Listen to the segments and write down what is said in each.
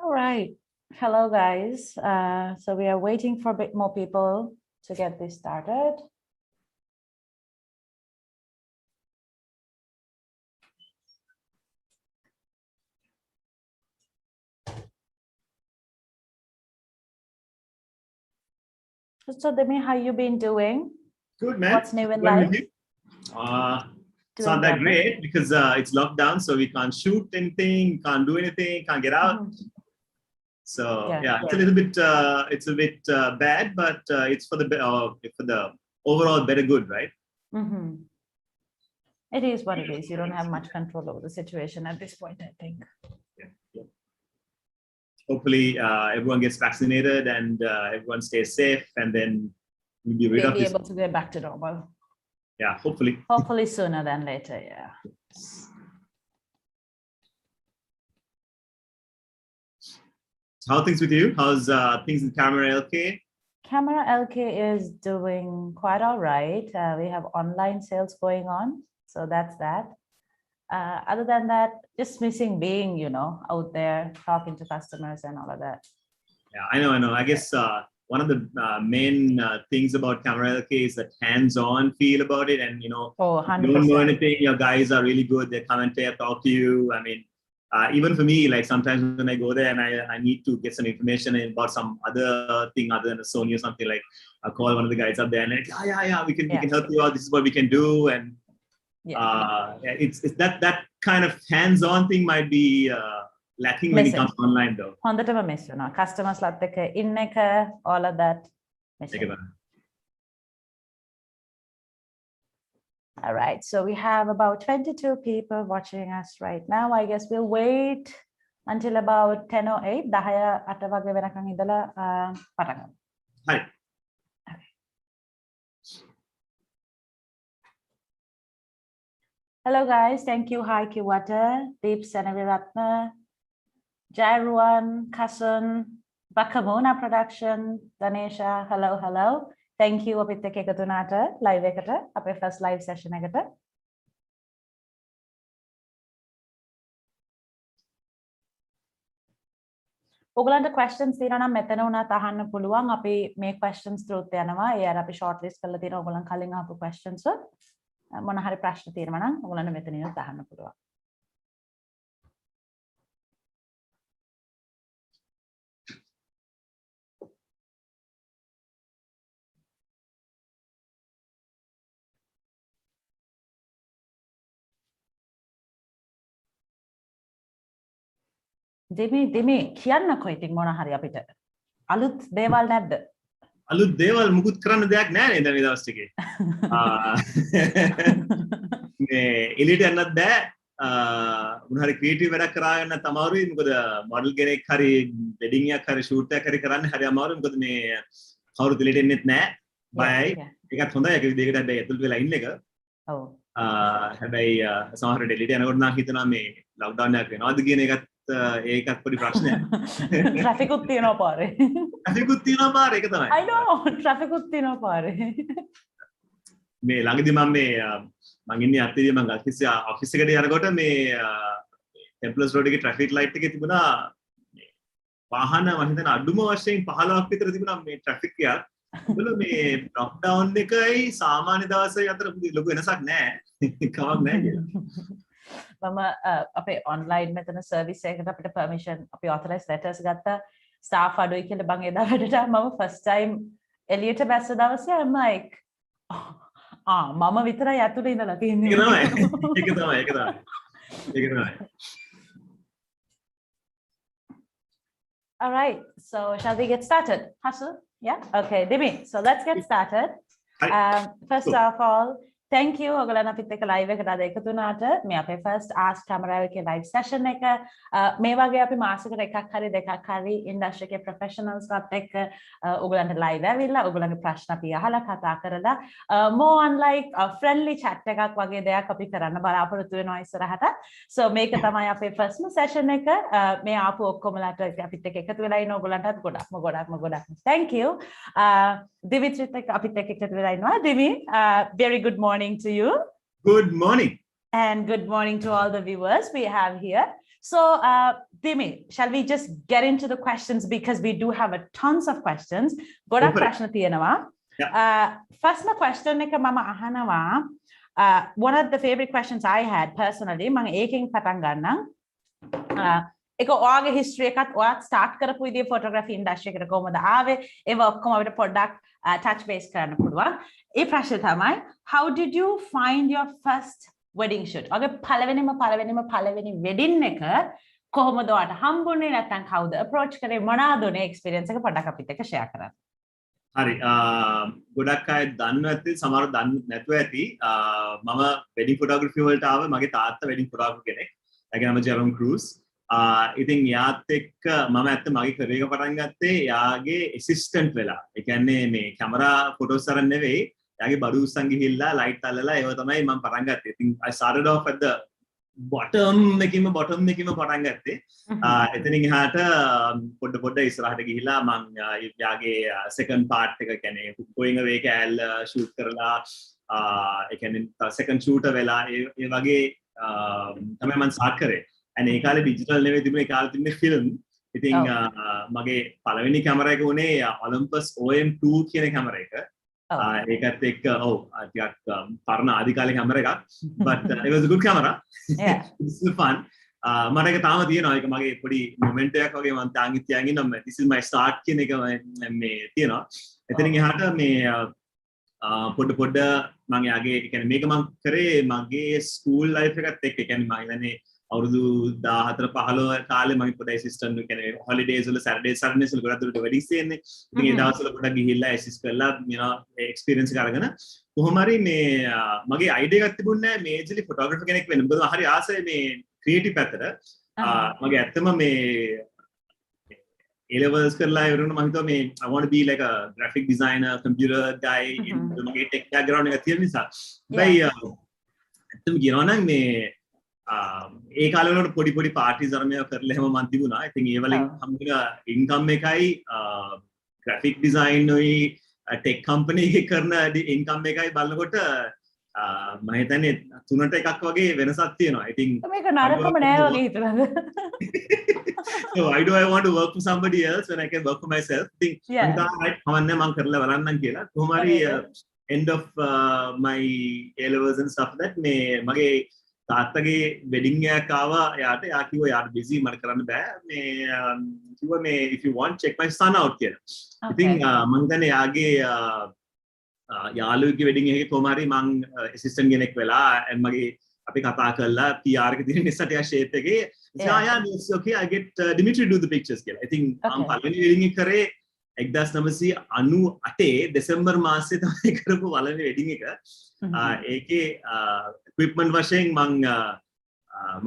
All right. Hello, guys. So we are waiting for a bit more people to get this started. So, Demi, how you been doing? Good, man. What's new in Well, life? with you? It's not that great because it's locked down, so we can't shoot anything, can't do anything, can't get out. So yeah, it's a little bit, bad, but it's for the overall better good, right? It is what it is. You don't have much control over the situation at this point, I think. Yeah. Hopefully, everyone gets vaccinated and everyone stays safe, and then we'll be rid of this. Able to get back to normal. Yeah, hopefully. Hopefully sooner than later, yeah. How are things with you? How's things in Camera LK? Camera LK is doing quite all right. We have online sales going on, so that's that. Other than that, just missing being, out there talking to customers and all of that. Yeah, I know. I guess one of the main things about Camera LK is that hands-on feel about it, and you don't know anything. Your guys are really good. They come and talk to you. I mean, even for me, like sometimes when I go there and I need to get some information about some other thing other than a Sony or something, like I call one of the guys up there and like, yeah, we can help you out. This is what we can do, and it's that kind of hands-on thing might be lacking when it comes online though. Hondhatama miss වෙනවා. Customers lat එක ඉන්න එක, all of that. All right, so we have about 22 people watching us right now. I guess we'll wait until about 10:08. 10:08 වගේ වෙනකන් ඉඳලා පටන් ගමු. Hi. Hello guys, thank you. Hi Kiwata, Deep Senaviratna, Jairuan, Kasun, Bakamuna Production, Danesha, hello. Thank you අපිත් එක්ක එකතු වුණාට live එකට අපේ first live session එකට. ඔයගලන්ට questions තියෙනවා නම් මෙතන උනත් අහන්න පුළුවන්. අපි මේ questions through යනවා. ඒ අර අපි short list කරලා තියෙනවා ඔයගලන් කලින් අහපු questions මොන හරි ප්‍රශ්න තියෙනවා නම් ඔයගලන්ට මෙතනින් අහන්න පුළුවන්. දෙමි කියන්නකෝ ඉතින් මොන හරි අපිට අලුත් දේවල් නැද්ද? අලුත් දේවල් මුකුත් කරන්න දෙයක් නැහැ නේද මේ දවස් ටිකේ. මේ එලියට යන්නත් බෑ. මොන හරි ක්‍රියේටිව් වැඩක් කරාගෙන තමාරුයි. මොකද මොඩල් කෙනෙක් හරි වෙඩින් එකක් හරි ෂූට් එකක් හරි කරන්න හරි අමාරුයි. මොකද මේ කවුරුත් එලියට එන්නෙත් නැහැ. බයයි. ඒකත් හොඳයි. ඒක විදිහකට හැබැයි ඇතුළට වෙලා ඉන්න එක. ඔව්. හැබැයි සමහර එලියට යනකොට නම් හිතනවා මේ ලොක්ඩවුන් එකක් වෙනවද කියන එකත් ඒකත් පොඩි ප්‍රශ්නයක්. ට්‍රැෆික් උත් තියෙනවා පාරේ. ට්‍රැෆික් උත් තියෙනවා පාරේ ඒක තමයි. I know ට්‍රැෆික් උත් තියෙනවා පාරේ. මේ ළඟදී මම ඉන්නේ අත්තිදී මම ඔෆිස් එකට යනකොට මේ ටෙම්පලර්ස් රෝඩ් එකේ ට්‍රැෆික් ලයිට් එකේ තිබුණා වාහන මම හිතන අඩුම වශයෙන් 15ක් විතර තිබුණා මේ ට්‍රැෆික් එකක්. ඒවල මේ ලොක්ඩවුන් එකයි සාමාන්‍ය දවසයි අතර ලොකු වෙනසක් නැහැ. කමක් නැහැ කියලා. මම අපේ online මෙතන සර්විස් එකකට අපිට permission අපි authorized letters ගත්තා staff අඩුයි කියලා බං එදා වැඩට මම first time එළියට බැස්ස දවසේ I'm like මම විතරයි ඇතුලේ ඉඳලා තින්නේ. ඒක තමයි. All right, so shall we get started? Hasu? Yeah? Okay, Dimi. So let's get started. First of all, thank you ඔයගලන් අපිත් එක්ක live එකට අද එකතු වුණාට. මේ අපේ first Ask Camera එකේ live session එක. මේ වගේ අපි මාසෙකට එකක් හරි දෙකක් හරි industry එකේ professionals වත් එක්ක ඔයගලන්ට live ඇවිල්ලා ඔයගලන්ගේ ප්‍රශ්න අපි අහලා කතා කරලා more on like friendly chat එකක් වගේ දෙයක් අපි කරන්න බලාපොරොත්තු වෙනවා ඉස්සරහට. So මේක තමයි අපේ first session එක. මේ ආපු ඔක්කොමලාට අපිත් එක්ක එකතු වෙලා ඉන්න ඔයගලන්ටත් ගොඩක්ම thank you. දිවිත්‍රිත් එක්ක අපිත් එක්ක එකතු වෙලා ඉන්නවා. දිවි very good morning to you. Good morning. And good morning to all the viewers we have here. So, Dimi, shall we just get into the questions because we do have a tons of questions. Godak prashna tiyenawa. First question එක මම අහනවා. One of the favorite questions I had personally, මම ඒකෙන් පටන් ගන්නම්. ඒක ඔයාගේ history එකත් ඔයාත් start කරපු විදිය photography industry එකට කොහොමද ආවේ? ඒව ඔක්කොම අපිට පොඩ්ඩක් touch base කරන්න පුළුවන්. ඒ ප්‍රශ්නේ තමයි, how did you find your first wedding shoot? ඔයාගේ පළවෙනි wedding එක කොහොමද ඔයාට හම්බුනේ? නැත්නම් කවුද approach කරේ? මොනවාද උනේ experience එක පොඩ්ඩක් අපිත් එක්ක share කරන්න. හරි ගොඩක් අය දන්නව ඇති සමහරව දන්නේ නැතුව ඇති මම wedding photography වලට ආවේ මගේ තාත්තා wedding photographer කෙනෙක්. එයාගේ නම ජෙරොම් ක්‍රූස්. ඉතින් යාත් එක්ක මම ඇත්ත මගේ career එක පටන් ගත්තේ යාගේ assistant වෙලා. ඒ කියන්නේ මේ camera photos අරන් නෙවෙයි යාගේ බඩු උස්සන් ගිහිල්ලා light අල්ලලා ඒව තමයි මම පටන් ගත්තේ. ඉතින් I started off at the bottom එකකින්ම පටන් ගත්තේ. එතනින් එහාට පොඩ ඉස්සරහට ගිහිලා මම යාගේ second part එක කියන්නේ going away කෑල්ල shoot කරලා ඒ කියන්නේ second shooter වෙලා ඒ වගේ තමයි මම start කරේ. and ඒ කාලේ digital නෙවෙයි තිබුණේ ඒ කාලේ තිබුණේ film. ඉතින් මගේ පළවෙනි කැමරා එක උනේ Olympus OM2 කියන කැමරා එක. ඒකත් එක්ක ටිකක් පරණ ආදි කාලේ කැමරා එකක්. but it was a good camera. Yeah. It's fun. මට ඒක තාම තියෙනවා. ඒක මගේ පොඩි මොමන්ට් එකක් වගේ මම තියාගෙන ඉන්නවා. This is my start කියන එක මේ තියෙනවා. එතනින් එහාට මේ පොඩ මම යාගේ ඒ කියන්නේ මේක මම කරේ මගේ ස්කූල් ලයිෆ් එකත් එක්ක. ඒ කියන්නේ මම හිතන්නේ අවුරුදු 14-15 කාලේ මම පොඩි ඇසිස්ටන්ට් කියන්නේ හොලිඩේස් වල සැටර්ඩේස් වල ගොඩක් දුරට වෙඩින්ග්ස් තියෙන්නේ. ඉතින් ඒ දවස්වල පොඩක් ගිහිල්ලා ඇසිස්ට් කරලා එක්ස්පීරියන්ස් එක අරගෙන කොහොම හරි මේ මගේ අයිඩියා එකක් තිබුණේ නැහැ මේජර්ලි ෆොටෝග්‍රැෆර් කෙනෙක් වෙන්න. මොකද මම හරි ආසයි මේ ක්‍රියේටිව් පැත්තට. මගේ ඇත්තම මේ A levels කරලා ඉවරන මම හිතුවා මේ I want to be like a graphic designer, computer guy මගේ tech background එක තියෙන නිසා. හැබැයි ඇත්තම කියනවා නම් මේ ඒ කාලේ වලට පොඩි පාර්ටිස් අරමයා කරලා හැම මන් තිබුණා. ඉතින් ඒ වලින් හම්බුන ඉන්කම් එකයි graphic design ඔයි tech company එකේ කරන ඉන්කම් එකයි බලනකොට මම හිතන්නේ 3ට එකක් වගේ වෙනසක් තියෙනවා. ඉතින් මේක නරකම නෑ වගේ හිතනද? So why do I want to work for somebody else when I can work for myself? ඉතින් මම කරලා බලන්නම් කියලා. කොහොම හරි end of my A levels and stuff that මේ මගේ තාත්තගේ වෙඩින් එකක් ආවා. යාට යා කිව්වා යාට බිසි මට කරන්න බෑ. මේ කිව්වා මේ if you want check my son out කියලා. ඉතින් මම හිතන්නේ යාගේ යාළුවෙක්ගේ වෙඩින් එකේ කොහොම හරි මං ඇසිස්ටන්ට් කෙනෙක් වෙලා මගේ අපි කතා කරලා PR එක තියෙන නිසා ටිකක් ෂේප් එකේ yeah it's okay I get Dimitri do the pictures කියලා. I think මම පළවෙනි වෙඩින් එක කරේ 1998 දෙසැම්බර් මාසයේ තමයි කරපු පළවෙනි වෙඩින් එක. ඒකේ equipment වශයෙන් මං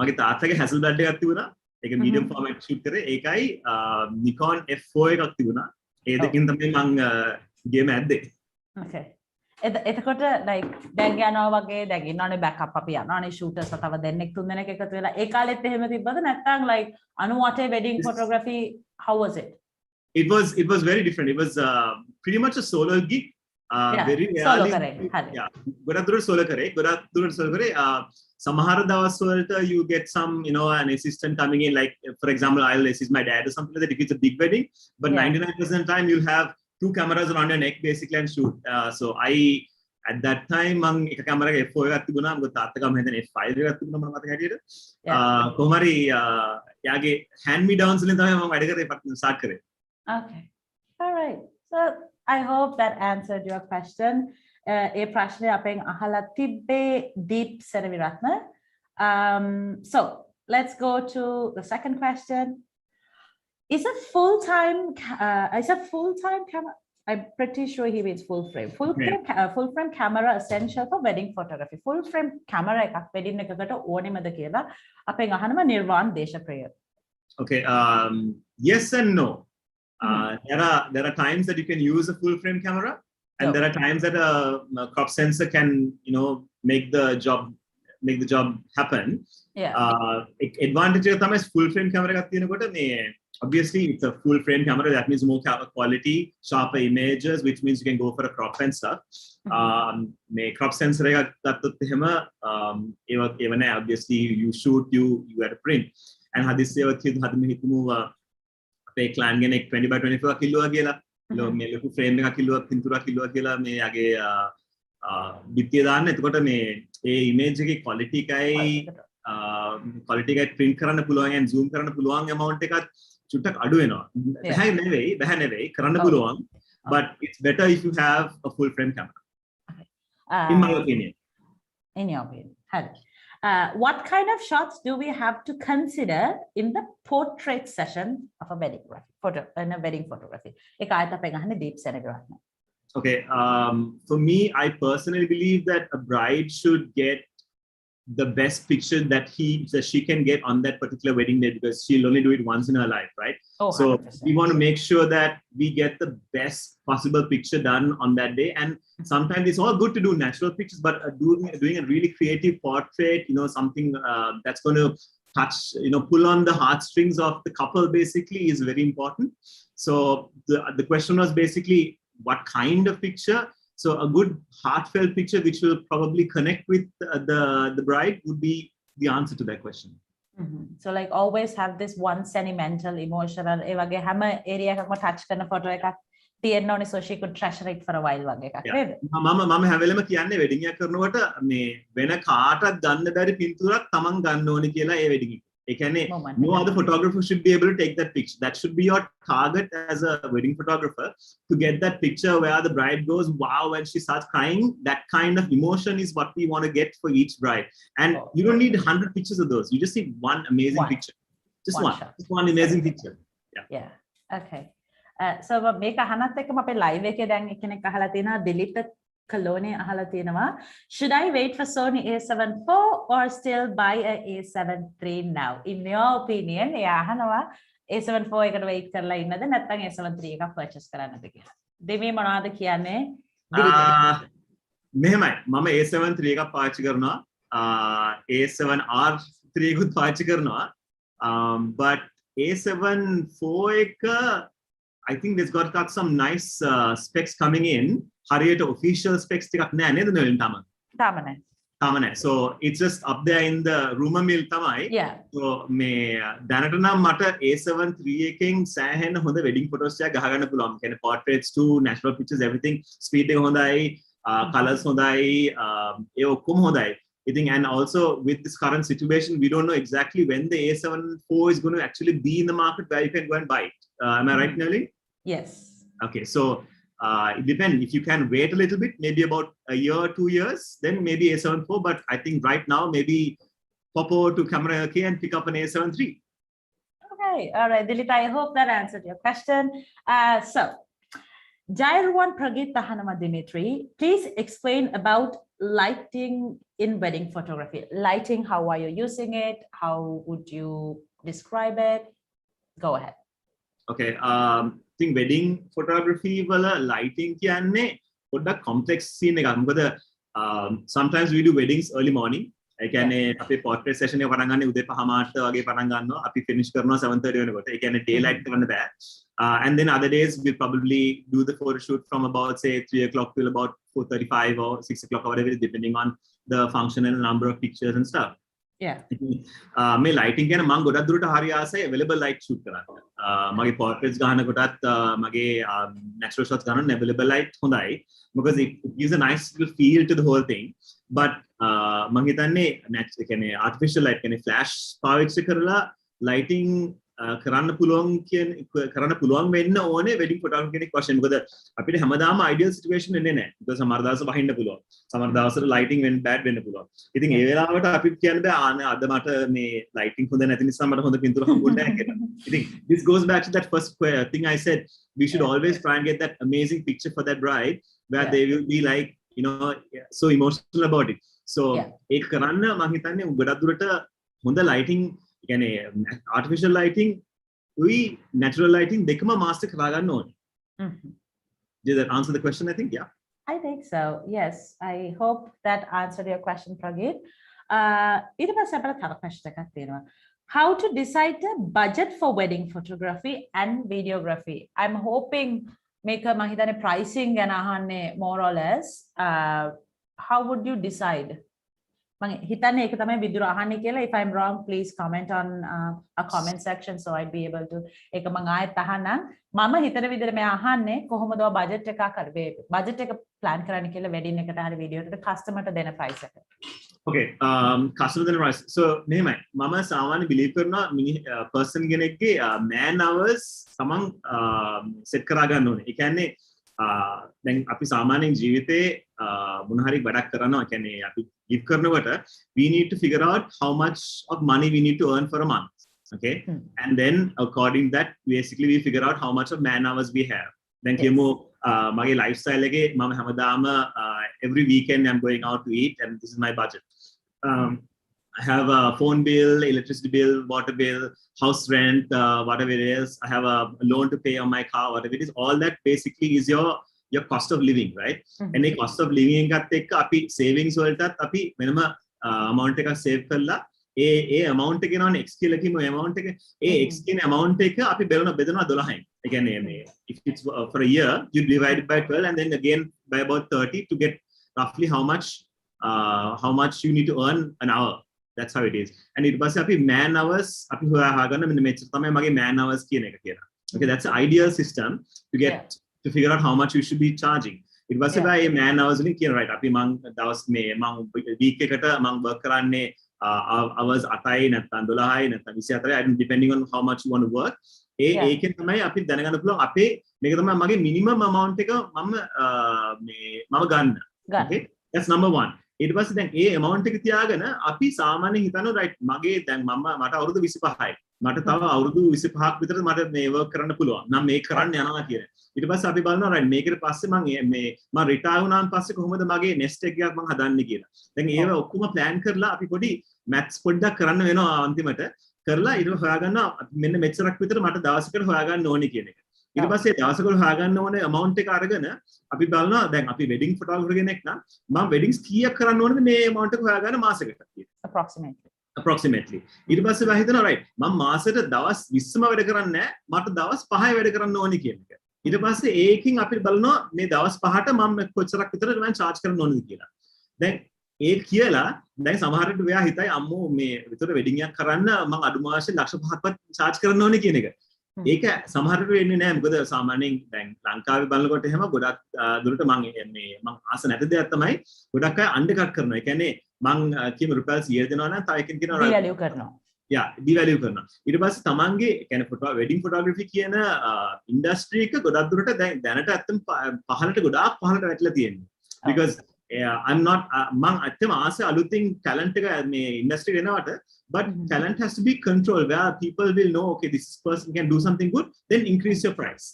මගේ තාත්තගේ Hasselblad එකක් තිබුණා. ඒක medium format shoot කරේ. ඒකයි Nikon F4 එකක් තිබුණා. ඒ දෙකෙන් තමයි මං ගේම ඇද්දේ. Okay. එතකොට like දැන් යනවා වගේ දැන් ඉන්නවනේ backup අපි යනවනේ shooters තව දෙන්නෙක් තුන් දෙනෙක් එකතු වෙලා ඒ කාලෙත් එහෙම තිබ්බද නැත්නම් like 98 wedding photography how was it? It was very different. It was pretty much a solo gig. Very solo කරේ. හරි. Yeah. ගොඩක් දුරට solo කරේ. සමහර දවස් වලට you get some an assistant coming in like for example I'll assist my dad or something like that if it's a big wedding, but 99% of the time you'll have 2 cameras around your neck basically and shoot. So I at that time මං එක කැමරාවක F4 එකක් තිබුණා. මොකද තාත්තගම හිතන්නේ F5 එකක් තිබුණා මම මතක හැටියට. කොහොම හරි යාගේ hand me downs වලින් තමයි මම වැඩ කරේ start කරේ. Okay. All right. So I hope that answered your question. ඒ ප්‍රශ්නේ අපෙන් අහලා තිබ්බේ Deep Senaviratna. So let's go to the second question. Is a full-time camera? I'm pretty sure he means full frame. Full frame camera essential for wedding photography. Full frame camera එකක් wedding එකකට ඕනෙමද කියලා අපෙන් අහනවා නිර්වාණ Deshapriya. Okay, yes and no. There are times that you can use a full frame camera and there are times that a crop sensor can make the job happen. Yeah. Advantage එක තමයි full frame camera එකක් තියෙනකොට මේ obviously it's a full frame camera. That means more quality, sharper images, which means you can go for a crop and stuff. May crop sensor obviously you shoot, you had a print. And අපේ client කෙනෙක් 20 by 24 කිල්ලුවා කියලා මේ ලොකු frame එකක් කිල්ලුවා පින්තූරයක් කිල්ලුවා කියලා මේ යගේ බිත්තිය දාන්න. එතකොට මේ ඒ image එකේ quality එකයි print කරන්න පුළුවන් and zoom කරන්න පුළුවන් amount එකත් චුට්ටක් අඩු වෙනවා. බෑ නෙවෙයි කරන්න පුළුවන්, but it's better if you have a full frame camera. In my opinion. In your opinion. What kind of shots do we have to consider in the portrait session of a wedding photography? Deep Okay, for me, I personally believe that a bride should get the best picture that she can get on that particular wedding day, because she'll only do it once in her life, right? So 100%. We want to make sure that we get the best possible picture done on that day. And sometimes it's all good to do natural pictures, but doing a really creative portrait, something that's going to touch, pull on the heartstrings of the couple basically is very important. So the question was basically what kind of picture. So a good heartfelt picture which will probably connect with the bride would be the answer to that question. So like always have this one sentimental, emotional, area touch photo so she could treasure it for a while. මම හැම වෙලෙම කියන්නේ wedding එකක් කරනකොට මේ වෙන කාටවත් ගන්න බැරි පින්තූරක් තමන් ගන්න ඕනේ කියලා ඒ wedding එක. ඒ කියන්නේ no other photographer should be able to take that picture. That should be your target as a wedding photographer, to get that picture where the bride goes wow when she starts crying. That kind of emotion is what we want to get for each bride. And you don't need 100 pictures of those. You just need one amazing picture. Just one amazing picture. Yeah. Okay. So මේක අහනත් එක්කම අපේ live එකේ දැන් එක්කෙනෙක් අහලා තියෙනවා දිලිප කලෝනේ අහලා තියෙනවා, should I wait for Sony A7 IV or still buy a A7 III now? In your opinion, එයා අහනවා A7 IV එකට wait කරලා ඉන්නද නැත්නම් A7 III එකක් purchase කරන්නද කියලා. දෙමේ මොනවද කියන්නේ? මෙහෙමයි, මම A7 III එකක් පාවිච්චි කරනවා, A7R3 එකත් පාවිච්චි කරනවා, but A7 IV එක I think there's got some nice specs coming in. හරියට official specs ටිකක් නෑ නේද නෝලින් තාම නෑ. So it's just up there in the rumor mill තමයි. So මේ දැනට නම් මට A7 III එකෙන් සෑහෙන හොඳ wedding photos ටිකක් ගහගන්න පුළුවන්. කියන්නේ portraits to natural pictures, everything speed එක හොඳයි, colors හොඳයි, ඒ ඔක්කොම හොඳයි. I think, and also with this current situation, we don't know exactly when the A7 IV is going to actually be in the market where you can go and buy it. Am I right, Nelly? Yes. Okay, so it depends. If you can wait a little bit, maybe about a year or 2 years, then maybe A7 IV. But I think right now, maybe pop over to Camera LK and pick up an A7 III. Okay, all right, Dilip, I hope that answered your question. So, Jairuan Pragit Tahanama Dimitri, please explain about lighting in wedding photography. Lighting, how are you using it? How would you describe it? Go ahead. Okay, I think wedding photography wala lighting කියන්නේ පොඩ්ඩක් complex scene එකක්. මොකද sometimes we do weddings early morning. ඒ කියන්නේ අපේ portrait session එක පටන් ගන්න උදේ 5:00 වගේ පටන් ගන්නවා. අපි finish කරනවා 7:30 වෙනකොට. ඒ කියන්නේ daylight කරන්න බෑ. And then other days we probably do the photo shoot from about say 3 o'clock till about 4:35 or 6 o'clock or whatever, depending on the function and the number of pictures and stuff. මේ lighting ගැන මම ගොඩක් දුරට හරි ආසයි available light shoot කරන්න. මගේ portraits ගහන කොටත් මගේ natural shots ගන්න available light හොඳයි, because it gives a nice little feel to the whole thing. But මම හිතන්නේ කියන්නේ artificial light කියන්නේ flash පාවිච්චි කරලා lighting කරන්න පුළුවන් වෙන්න ඕනේ wedding photography කෙනෙක් වශයෙන්. මොකද අපිට හැමදාම ideal situation වෙන්නේ නැහැ. because සමහර දවස් වහින්න පුළුවන්. සමහර දවස්වල lighting වෙන්න bad වෙන්න පුළුවන්. ඉතින් ඒ වෙලාවට අපිට කියන්න බෑ අද මට මේ lighting හොඳ නැති නිසා මට හොඳ පින්තූර හම්බුන්නේ නැහැ කියලා. ඉතින් this goes back to that first thing I said. We should always try and get that amazing picture for that bride where they will be like, so emotional about it. So ඒක කරන්න මම හිතන්නේ ගොඩක් දුරට හොඳ lighting, කියන්නේ artificial lighting, natural lighting දෙකම master කරා ගන්න ඕනේ. Did that answer the question? I think, yeah. I think so. Yes, I hope that answered your question, Pragit. ඊට පස්සේ අපිට තව ප්‍රශ්න එකක් තියෙනවා. How to decide the budget for wedding photography and videography? I'm hoping මේක මම හිතන්නේ pricing ගැන අහන්නේ more or less. How would you decide? මම හිතන්නේ ඒක තමයි විදුර අහන්නේ කියලා. If I'm wrong, please comment on a comment section so I'd be able to ඒක මම ආයෙත් අහන්නම්. මම හිතන විදිහට මම අහන්නේ කොහොමද ඔය බජට් එකක් කරේ බජට් එක plan කරන්න කියලා wedding එකට හරි video එකට customer ට දෙන price එක. Okay, customer දෙන price. So මෙහෙමයි. මම සාමාන්‍ය believe කරනවා person කෙනෙක්ගේ man hours තමන් set කරා ගන්න ඕනේ. ඒ කියන්නේ දැන් අපි සාමාන්‍යයෙන් ජීවිතේ මොන හරි වැඩක් කරනවා. ඒ කියන්නේ අපි give කරනකොට we need to figure out how much of money we need to earn for a month. Okay, and then according that basically we figure out how much of man hours we have. Then කියමු මගේ lifestyle එකේ මම හැමදාම every weekend I'm going out to eat and this is my budget. I have a phone bill, electricity bill, water bill, house rent, whatever it is. I have a loan to pay on my car, whatever it is. All that basically is your cost of living, right? And the cost of living එකත් එක්ක අපි savings වලටත් අපි වෙනම amount එකක් save කරලා ඒ amount එක නෝනේ x කියලා කියමු amount එක ඒ x කියන amount එක අපි බෙදනවා 12න්. ඒ කියන්නේ මේ if it's for a year you divide it by 12 and then again by about 30 to get roughly how much you need to earn an hour. That's how it is. And it was අපි man hours අපි හොයාගන්න මෙන්න මෙච්චර තමයි මගේ man hours කියන එක කියලා. Okay, that's the ideal system to get to figure out how much you should be charging. It was about a man hours වලින් කියන right. අපි මං දවස් මේ මං week එකට මං work කරන්නේ hours 8යි නැත්නම් 12යි නැත්නම් 24යි depending on how much you want to work. ඒකෙන් තමයි අපි දැනගන්න පුළුවන් අපේ මේක තමයි මගේ minimum amount එක මම ගන්න. Okay, that's number 1. ඊට පස්සේ දැන් ඒ amount එක තියාගෙන අපි සාමාන්‍යයෙන් හිතනවා right මගේ දැන් මට අවුරුදු 25යි. මට තව අවුරුදු 25ක් විතර මට මේ work කරන්න පුළුවන්. නම් මේක කරන්න යනවා කියන. ඊට පස්සේ අපි බලනවා right මේකට පස්සේ මම retire වුණාන් පස්සේ කොහොමද මගේ next එක එකක් මම හදන්නේ කියලා. දැන් ඒව ඔක්කොම plan කරලා අපි පොඩි maths පොඩ්ඩක් කරන්න වෙනවා අන්තිමට. කරලා ඊට හොයාගන්නවා මෙන්න මෙච්චරක් විතර මට දවසකට හොයාගන්න ඕනේ කියන එක. ඊට පස්සේ දවසකට හොයාගන්න ඕනේ amount එක අරගෙන අපි බලනවා දැන් අපි wedding photographer කෙනෙක් නම් මම weddings කීයක් කරන්න ඕනද මේ amount එක හොයාගන්න මාසෙකට කියලා. Approximately. ඊට පස්සේ මම හිතනවා right මම මාසෙට දවස් 20ම වැඩ කරන්නේ නැහැ මට දවස් 5යි වැඩ කරන්න ඕනේ කියන එක. ඊට පස්සේ ඒකකින් අපි බලනවා මේ දවස් 5ට මම කොච්චරක් විතර මම charge කරන්න ඕනද කියලා. දැන් ඒ කියලා දැන් සමහරවිට ඔයා හිතයි අම්මෝ මේ විතර වෙඩින් එකක් කරන්න මම අඩුම වශයෙන් ලක්ෂ 5ක්වත් charge කරන්න ඕනේ කියන එක. ඒක සමහරවිට වෙන්නේ නැහැ මොකද සාමාන්‍යයෙන් දැන් ලංකාවේ බලනකොට එහෙම ගොඩක් දුරට මම ආස නැති දෙයක් තමයි ගොඩක් අය අන්ඩර්කට් කරනවා. ඒ කියන්නේ මම කියමු රුපියල් 100 දෙනවා නම් තව එකකින් කියනවා devalue කරනවා. devalue කරනවා. ඊට පස්සේ තමන්ගේ කියන්නේ wedding photography කියන industry එක ගොඩක් දුරට දැනට ඇත්තම පහළට ගොඩාක් පහළට වැටලා තියෙනවා. Because I'm not මම ඇත්තම ආස අලුතින් talent එක මේ industry වෙනවට but talent has to be controlled where people will know okay this person can do something good then increase your price.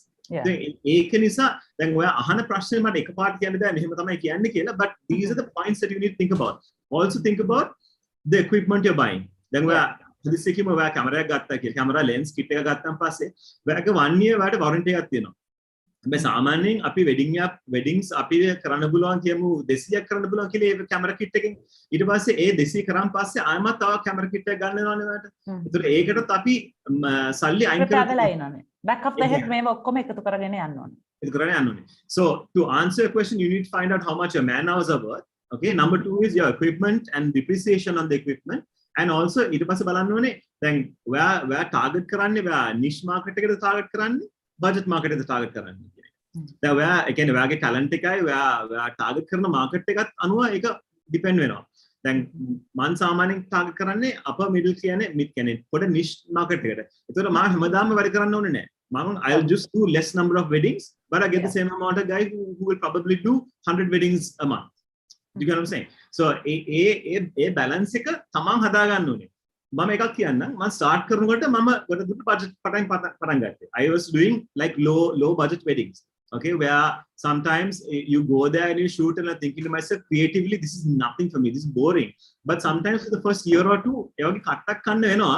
ඒක නිසා දැන් ඔයා අහන ප්‍රශ්නේ මට එකපාරට කියන්න බෑ මෙහෙම තමයි කියන්නේ කියලා but these are the points that you need to think about. Also think about the equipment you're buying. දැන් ඔයා හදිස්සියකින්ම ඔයා කැමරා එකක් ගත්තා කියලා කැමරා lens kit එක ගත්තාන් පස්සේ ඔයාගේ 1 year වලට warranty එකක් තියෙනවා. හැබැයි සාමාන්‍යයෙන් අපි weddings අපි කරන්න පුළුවන් කියමු 200ක් කරන්න පුළුවන් කියලා ඒ කැමරා කිට් එකෙන් ඊට පස්සේ ඒ 200 කරාන් පස්සේ ආයෙමත් තව කැමරා කිට් එකක් ගන්න වෙනවනේ ඔයාලට. ඒතර ඒකටත් අපි සල්ලි අයින් කරලා back of the head මේව ඔක්කොම එකතු කරගෙන යන්න ඕනේ. So to answer your question you need to find out how much your man hours are worth. Okay, number 2 is your equipment and depreciation on the equipment. And also ඊට පස්සේ බලන්න ඕනේ දැන් ඔයා target කරන්නේ ඔයා niche market එකද target කරන්නේ budget market එකද target කරන්නේ කියන එක. දැන් ඔයා ඒ කියන්නේ ඔයාගේ talent එකයි ඔයා target කරන market එකත් අනුව ඒක depend වෙනවා. දැන් මම සාමාන්‍යයෙන් target කරන්නේ upper middle කියන්නේ පොඩ niche market එකට. ඒතකොට මම හැමදාම වැඩ කරන්න ඕනේ නැහැ. I'll just do less number of weddings but I get the same amount of guys who will probably do 100 weddings a month. You get what I'm saying? So a balance එක තමන් හදා ගන්න ඕනේ. මම එකක් කියන්නම් මම start කරනකොට මම ගොඩ දුරට budget පටන් ගත්තා. I was doing like low budget weddings. Okay, where sometimes you go there and you shoot and I'm thinking to myself creatively this is nothing for me, this is boring. But sometimes for the first year or two ඒ වගේ කට්ටක් කන්න වෙනවා.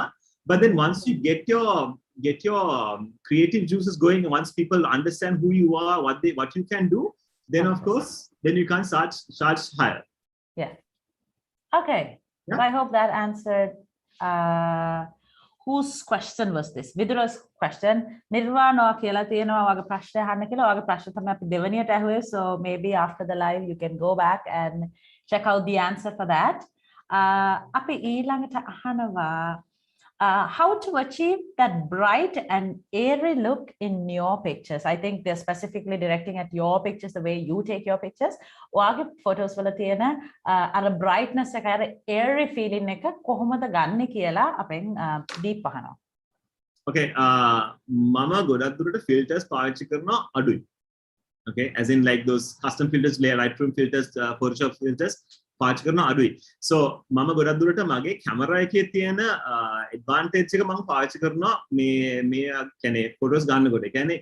But then once you get your creative juices going, once people understand who you are, what you can do, then of course then you can charge higher. Yeah. Okay. Yeah. So I hope that answered. Whose question was this? Vidura's question. Nirvana කියලා තියෙනවා වගේ ප්‍රශ්න අහන්න කියලා. ඔයාගේ ප්‍රශ්න තමයි අපි දෙවෙනියට ඇහුවේ. So maybe after the live you can go back and check out the answer for that. අපි ඊළඟට අහනවා how to achieve that bright and airy look in your pictures. I think they're specifically directing at your pictures, the way you take your pictures. ඔයාගේ photos වල තියෙන අර brightness එක අර airy feeling එක කොහොමද ගන්නෙ කියලා අපෙන් දීප් අහනවා. Okay, මම ගොඩක් දුරට filters පාවිච්චි කරනවා අඩුයි. Okay, as in like those custom filters, Lightroom filters, Photoshop filters. පාවිච්චි කරන අඩුයි. So මම ගොඩක් දුරට මගේ කැමරා එකේ තියෙන advantage එක මම පාවිච්චි කරනවා මේ කියන්නේ photos ගන්නකොට. ඒ කියන්නේ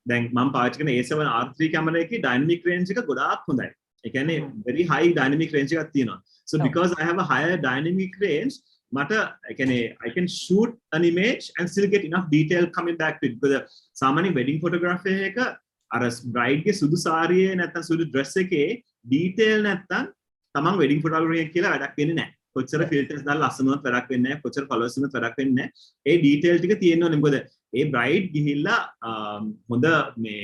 දැන් මම පාවිච්චි කරන A7R3 කැමරා එකේ dynamic range එක ගොඩාක් හොඳයි. ඒ කියන්නේ very high dynamic range එකක් තියෙනවා. So because I have a higher dynamic range මට ඒ කියන්නේ I can shoot an image and still get enough detail coming back to it. because සාමාන්‍ය wedding photography එක අර bride ගේ සුදු සාරියේ නැත්නම් සුදු dress එකේ detail නැත්නම් තමන් වෙඩින් ෆොටෝග්‍රැෆි කියලා වැඩක් වෙන්නේ නැහැ. කොච්චර ෆිල්ටර්ස් දාලා ලස්සනවත් වැඩක් වෙන්නේ නැහැ. කොච්චර කලර්ස් වුණත් වැඩක් වෙන්නේ නැහැ. ඒ ඩීටේල් ටික තියෙන්න ඕනේ. මොකද ඒ බ්‍රයිඩ් ගිහිල්ලා හොඳ මේ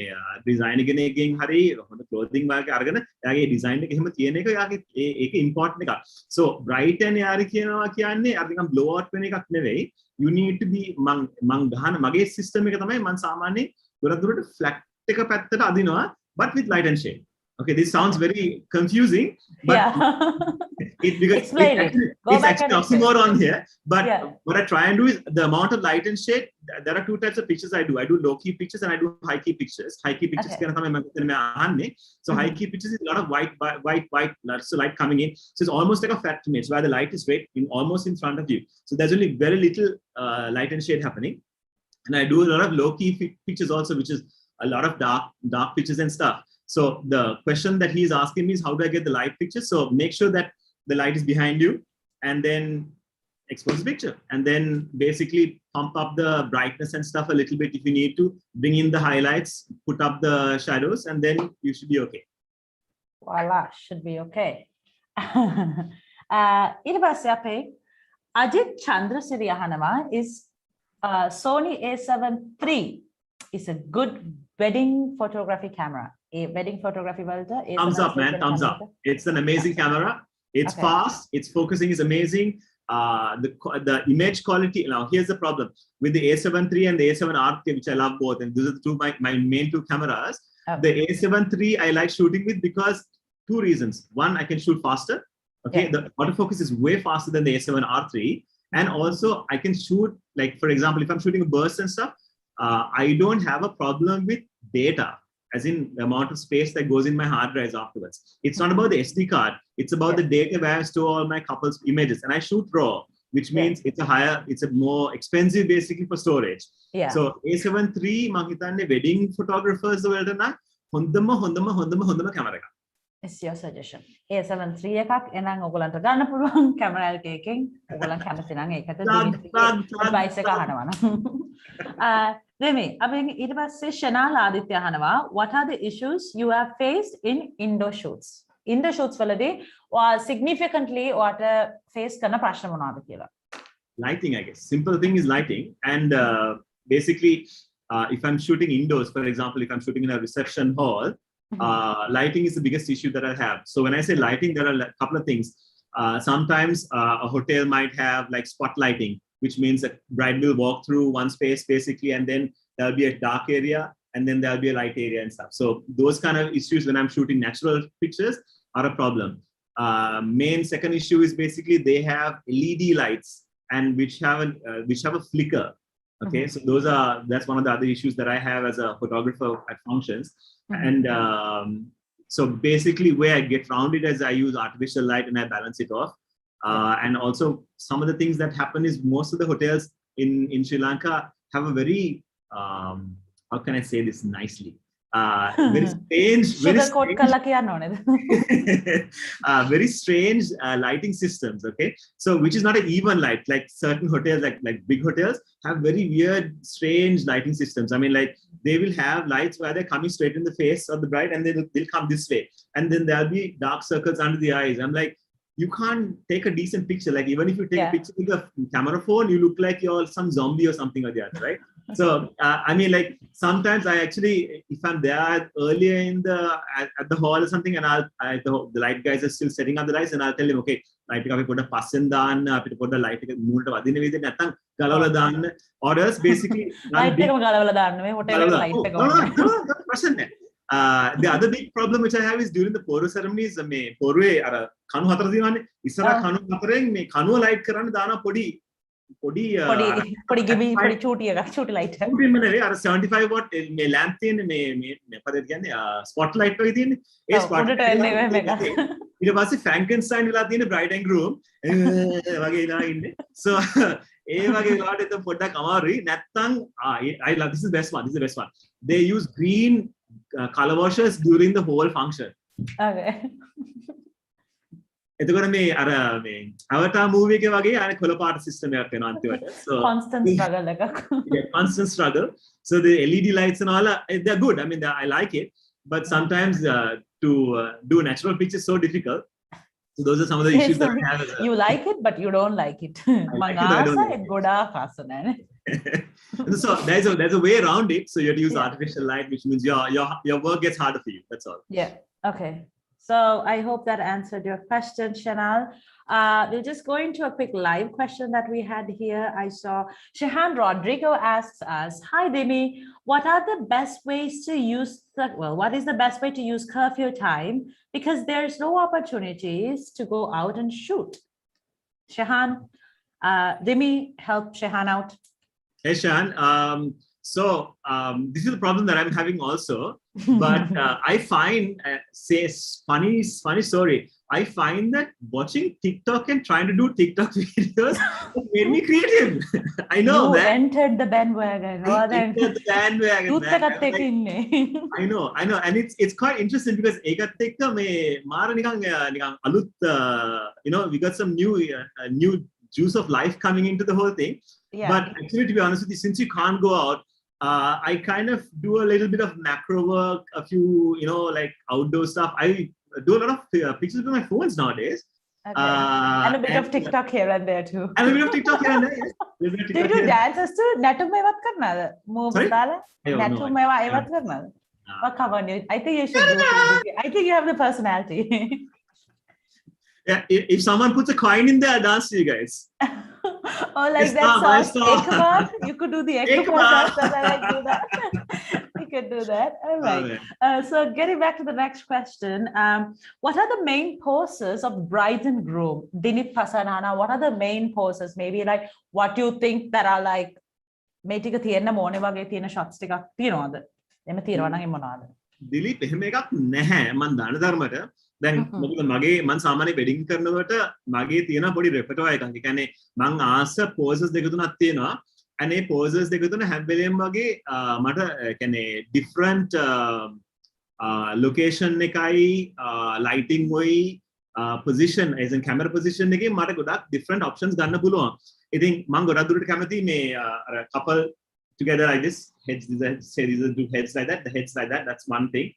ඩිසයිනර් කෙනෙක්ගෙන් හරි හොඳ ක්ලෝතින් වගේ අරගෙන එයාගේ ඩිසයින් එක එහෙම තියෙන එක එයාගේ ඒක ඉම්පෝර්ටන්ට් එකක්. So bright and airy කියනවා කියන්නේ අර නිකන් blow out වෙන එකක් නෙවෙයි. You need to be මං ගහන මගේ සිස්ටම් එක තමයි මං සාමාන්‍යයෙන් ගොඩක් දුරට flat එක පැත්තට අදිනවා but with light and shade. Okay, this sounds very confusing, but it's actually oxymoron here. But what I try and do is the amount of light and shade. There are two types of pictures I do. I do low key pictures and I do high key pictures. High key pictures so high key pictures is a lot of white, lots of light coming in. So it's almost like a flat image where the light is right almost in front of you. So there's only very little light and shade happening. And I do a lot of low key pictures also, which is a lot of dark pictures and stuff. So the question that he's asking me is how do I get the light picture? So make sure that the light is behind you and then expose the picture and then basically pump up the brightness and stuff a little bit if you need to, bring in the highlights, put up the shadows, and then you should be okay. Voila, should be okay. ඊට පස්සේ අපේ අජිත් චන්ද්‍රසිරි අහනවා is Sony A7 III is a good wedding photography camera. A wedding photography welder. Thumbs up, man. Thumbs up. It's an amazing camera. It's fast. Its focusing is amazing. The image quality. Now, here's the problem with the A7 III and the A7 R, which I love both, and these are my main two cameras. The A7 III I like shooting with because two reasons. One, I can shoot faster. Okay, the autofocus is way faster than the A7 R3, and also I can shoot like, for example, if I'm shooting a burst and stuff. I don't have a problem with data, as in the amount of space that goes in my hard drives afterwards. It's not about the SD card. It's about the data where I store all my couples images. And I shoot RAW, which means it's a more expensive basically for storage. So A7 III, Mahitane wedding photographers, hondama camera. It's your suggestion. A7 III එකක් එනං ඔයගලන්ට ගන්න පුළුවන් camera එකකින් ඔයගලන් කැමති නම් ඒකට advice එක අහනවා නම්. Remy, අපෙන් ඊට පස්සේ ශනාල් ආදිත්‍ය අහනවා what are the issues you have faced in indoor shoots? Indoor shoots වලදී significantly what face කරන ප්‍රශ්න මොනවාද කියලා? Lighting, I guess. Simple thing is lighting, and basically if I'm shooting indoors, for example, if I'm shooting in a reception hall, lighting is the biggest issue that I have. So when I say lighting, there are a couple of things. Sometimes a hotel might have like spot lighting, which means a bride will walk through one space basically, and then there'll be a dark area, and then there'll be a light area and stuff. So those kind of issues when I'm shooting natural pictures are a problem. Main second issue is basically they have LED lights and which have a flicker. Okay, so that's one of the other issues that I have as a photographer at functions. And so basically where I get around it is I use artificial light and I balance it off. And also some of the things that happen is most of the hotels in Sri Lanka have a very, how can I say this nicely? Very strange, very strange lighting systems. Okay, so which is not an even light. Like certain hotels, like big hotels, have very weird, strange lighting systems. I mean, like they will have lights where they're coming straight in the face of the bride, and they'll come this way, and then there'll be dark circles under the eyes. I'm like, you can't take a decent picture. Like even if you take Yeah. a picture with a camera phone, you look like you're some zombie or something or the other, right? So I mean, like sometimes I actually, if I'm there earlier in the at the hall or something, and the light guys are still setting up the lights, and I'll tell him, okay, light එක අපි පොඩ පස්සෙන් දාන්න, අපිට පොඩ light එක මූණට වදින විදිහට නැත්තම් ගලවලා දාන්න. Orders basically. Light එකම ගලවලා දාන්න මේ hotel එකට light එක ඕනේ. ප්‍රශ්න නැහැ. The other big problem which I have is during the poro ceremonies මේ පොරුවේ අර කණු හතර තියෙනවානේ. ඉස්සරහ කණු හතරෙන් මේ කණුව light කරන්න දාන පොඩි ගිමි පොඩි චූටි එකක් චූටි ලයිට් එක. චූටි නෙවෙයි අර 75 watt මේ lamp තියෙන්නේ මේ මොකද කියන්නේ spot light වගේ තියෙන්නේ. ඒ spot උඩට එන්නේ එහෙම එකක්. ඊට පස්සේ Frankenstein වෙලා තියෙන bride and groom වගේ ඉලා ඉන්නේ. So ඒ වගේ වෙලාවට එතන පොඩ්ඩක් අමාරුයි. නැත්තම් I love this is the best one. This is the best one. They use green color washers during the whole function. Okay. එතකොට මේ අර මේ Avatar movie එකේ වගේ අර කොළ පාට system එකක් වෙනවා අන්තිමට. So constant struggle එකක්. Yeah, constant struggle. So the LED lights and all they're good. I mean I like it, but sometimes to do natural pictures is so difficult. So those are some of the issues that I have. You like it but you don't like it. like it, I don't like it. ගොඩාක් ආස නැහැ. So there's a way around it. So you have to use artificial light, which means your work gets harder for you. That's all. Yeah. Okay. So I hope that answered your question, Shanal. We'll just go into a quick live question that we had here. I saw Shehan Rodrigo asks us, "Hi Demi, what are the best ways to use what is the best way to use curfew time because there's no opportunities to go out and shoot?" Shehan, Demi, help Shehan out. Hey Shan, so this is the problem that I'm having also, but I find, funny story, I find that watching TikTok and trying to do TikTok videos made me creative. I know you that. entered the bandwagon. I entered the bandwagon. I know, and it's quite interesting because ඒකත් එක්ක මේ මාර නිකන් අලුත් we got some new juice of life coming into the whole thing. Yeah. But actually, to be honest with you, since you can't go out, I kind of do a little bit of macro work, a few, like outdoor stuff. I do a lot of pictures with my phones nowadays. Okay. And a bit of TikTok here and there too. And a bit of TikTok here and there. Yes. Do you do dances too? නැටුම් ඒවත් කරනවද? Moves දාලා? නැටුම් ඒවත් කරනවද? What come on you? I think you should do it. I think you have the personality. Yeah, if someone puts a coin in there, I'll dance to you guys. Oh, like that song, Ekbar? You could do the Ekbar dance and I do that. You could do that. All right. So getting back to the next question, what are the main poses of bride and groom? Dinit Pasanana, what are the main poses? Maybe like what you think that are like, මේ ටික තියෙන්න ඕනේ වගේ තියෙන shots ටිකක් තියෙනවද? එහෙම තියෙනවා නම් ඒ මොනවාද? දිලීප් එහෙම එකක් නැහැ මම දන්න ධර්මයට. දැන් මොකද මම සාමාන්‍ය වෙඩින් කරනකොට මගේ තියෙන පොඩි රෙපර්ටෝර් එකක්. ඒ කියන්නේ මම ආස poses දෙක තුනක් තියෙනවා. and ඒ poses දෙක තුන හැම වෙලේම වගේ මට කියන්නේ different location එකයි lighting why position as in camera position එකේ මට ගොඩක් different options ගන්න පුළුවන්. ඉතින් මම ගොඩක් දුරට කැමති මේ couple together like this, heads, say these are two heads like that, the heads like that, that's one thing.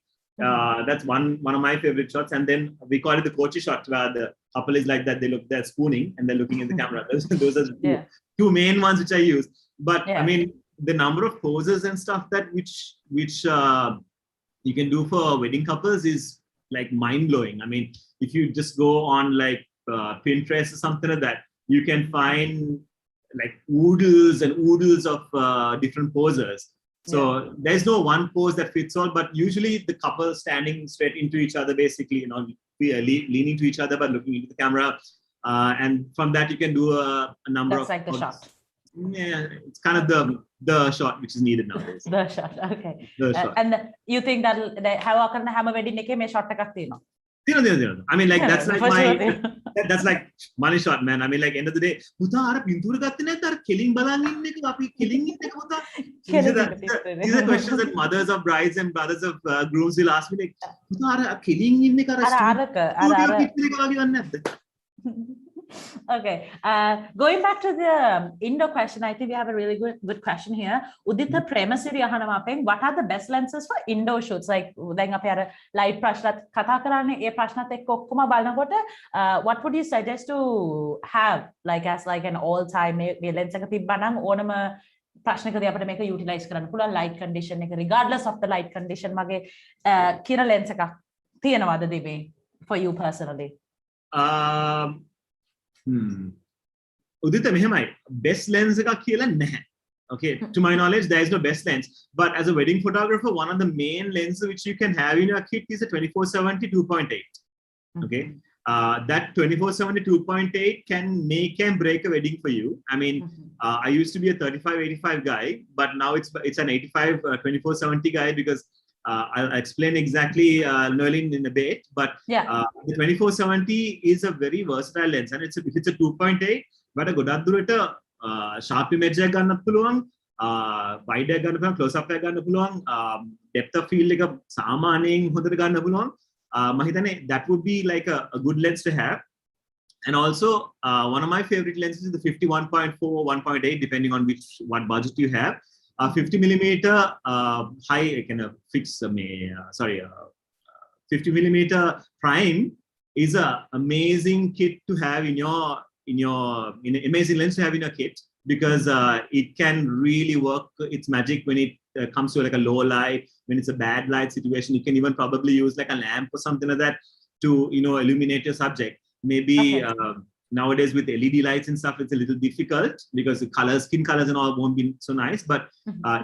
That's one of my favorite shots. And then we call it the Kochi shot, where the couple is like that, they're spooning and they're looking in the camera. Those are two main ones which I use. But I mean, the number of poses and stuff that which you can do for wedding couples is like mind blowing. I mean, if you just go on like Pinterest or something like that, you can find like oodles and oodles of different poses. So there's no one pose that fits all, but usually the couple standing straight into each other, basically, leaning to each other but looking into the camera, and from that you can do a number That's of. like the shot. Yeah, it's kind of the shot which is needed nowadays. The shot, okay. The shot. And you think that how can I have a wedding එකේ මේ shot එකක් තියෙනවා? I mean, like that's like that's like money shot, man. I mean, like end of the day, පුතා අර පින්තූර ගත්තේ නැත්නම් අර කෙලින් බලන් ඉන්න එක අපි කෙලින් ඉන්න එක පුතා. These are questions that mothers of brides and brothers of grooms will ask me, like පුතා අර කෙලින් ඉන්න එක අර studio picture එක වගේ වන්නේ නැද්ද? Okay. Going back to the indoor question, I think we have a really good question here. Udita Premasiri ahana mapen, what are the best lenses for indoor shoots? Like දැන් අපි අර live ප්‍රශ්නත් කතා කරන්නේ ඒ ප්‍රශ්නත් එක්ක ඔක්කොම බලනකොට what would you suggest to have like as like an all time මේ lens එක තිබ්බනම් ඕනම ප්‍රශ්නකදී අපිට මේක utilize කරන්න පුළුවන් light condition එක regardless of the light condition මගේ කියන lens එකක් තියෙනවද දෙමේ for you personally? Udita mehemai best lens එකක් කියලා නැහැ. Okay, to my knowledge there is no best lens, but as a wedding photographer one of the main lenses which you can have in your kit is a 24-70 2.8. Okay, that 24-70 2.8 can make and break a wedding for you. I mean, I used to be a 35-85 guy, but now it's an 85 24-70 guy because I'll explain exactly Nerlin in a bit, but the 24-70 is a very versatile lens, and if it's a 2.8, but a ගොඩක් දුරට sharp image එකක් ගන්නත් පුළුවන්, wide එකක් ගන්න පුළුවන්, close up එකක් ගන්න පුළුවන්, depth of field එක සාමාන්‍යයෙන් හොඳට ගන්න පුළුවන්. මම හිතන්නේ that would be like a good lens to have. And also one of my favorite lenses is the 51.4 1.8 depending on what budget you have. 50 millimeter high kind of fix 50 millimeter prime is a amazing kit to have in amazing lens to have in your kit because it can really work its magic when it comes to like a low light, when it's a bad light situation. You can even probably use like a lamp or something like that to illuminate your subject. Maybe nowadays with LED lights and stuff, it's a little difficult because the colors, skin colors and all won't be so nice. But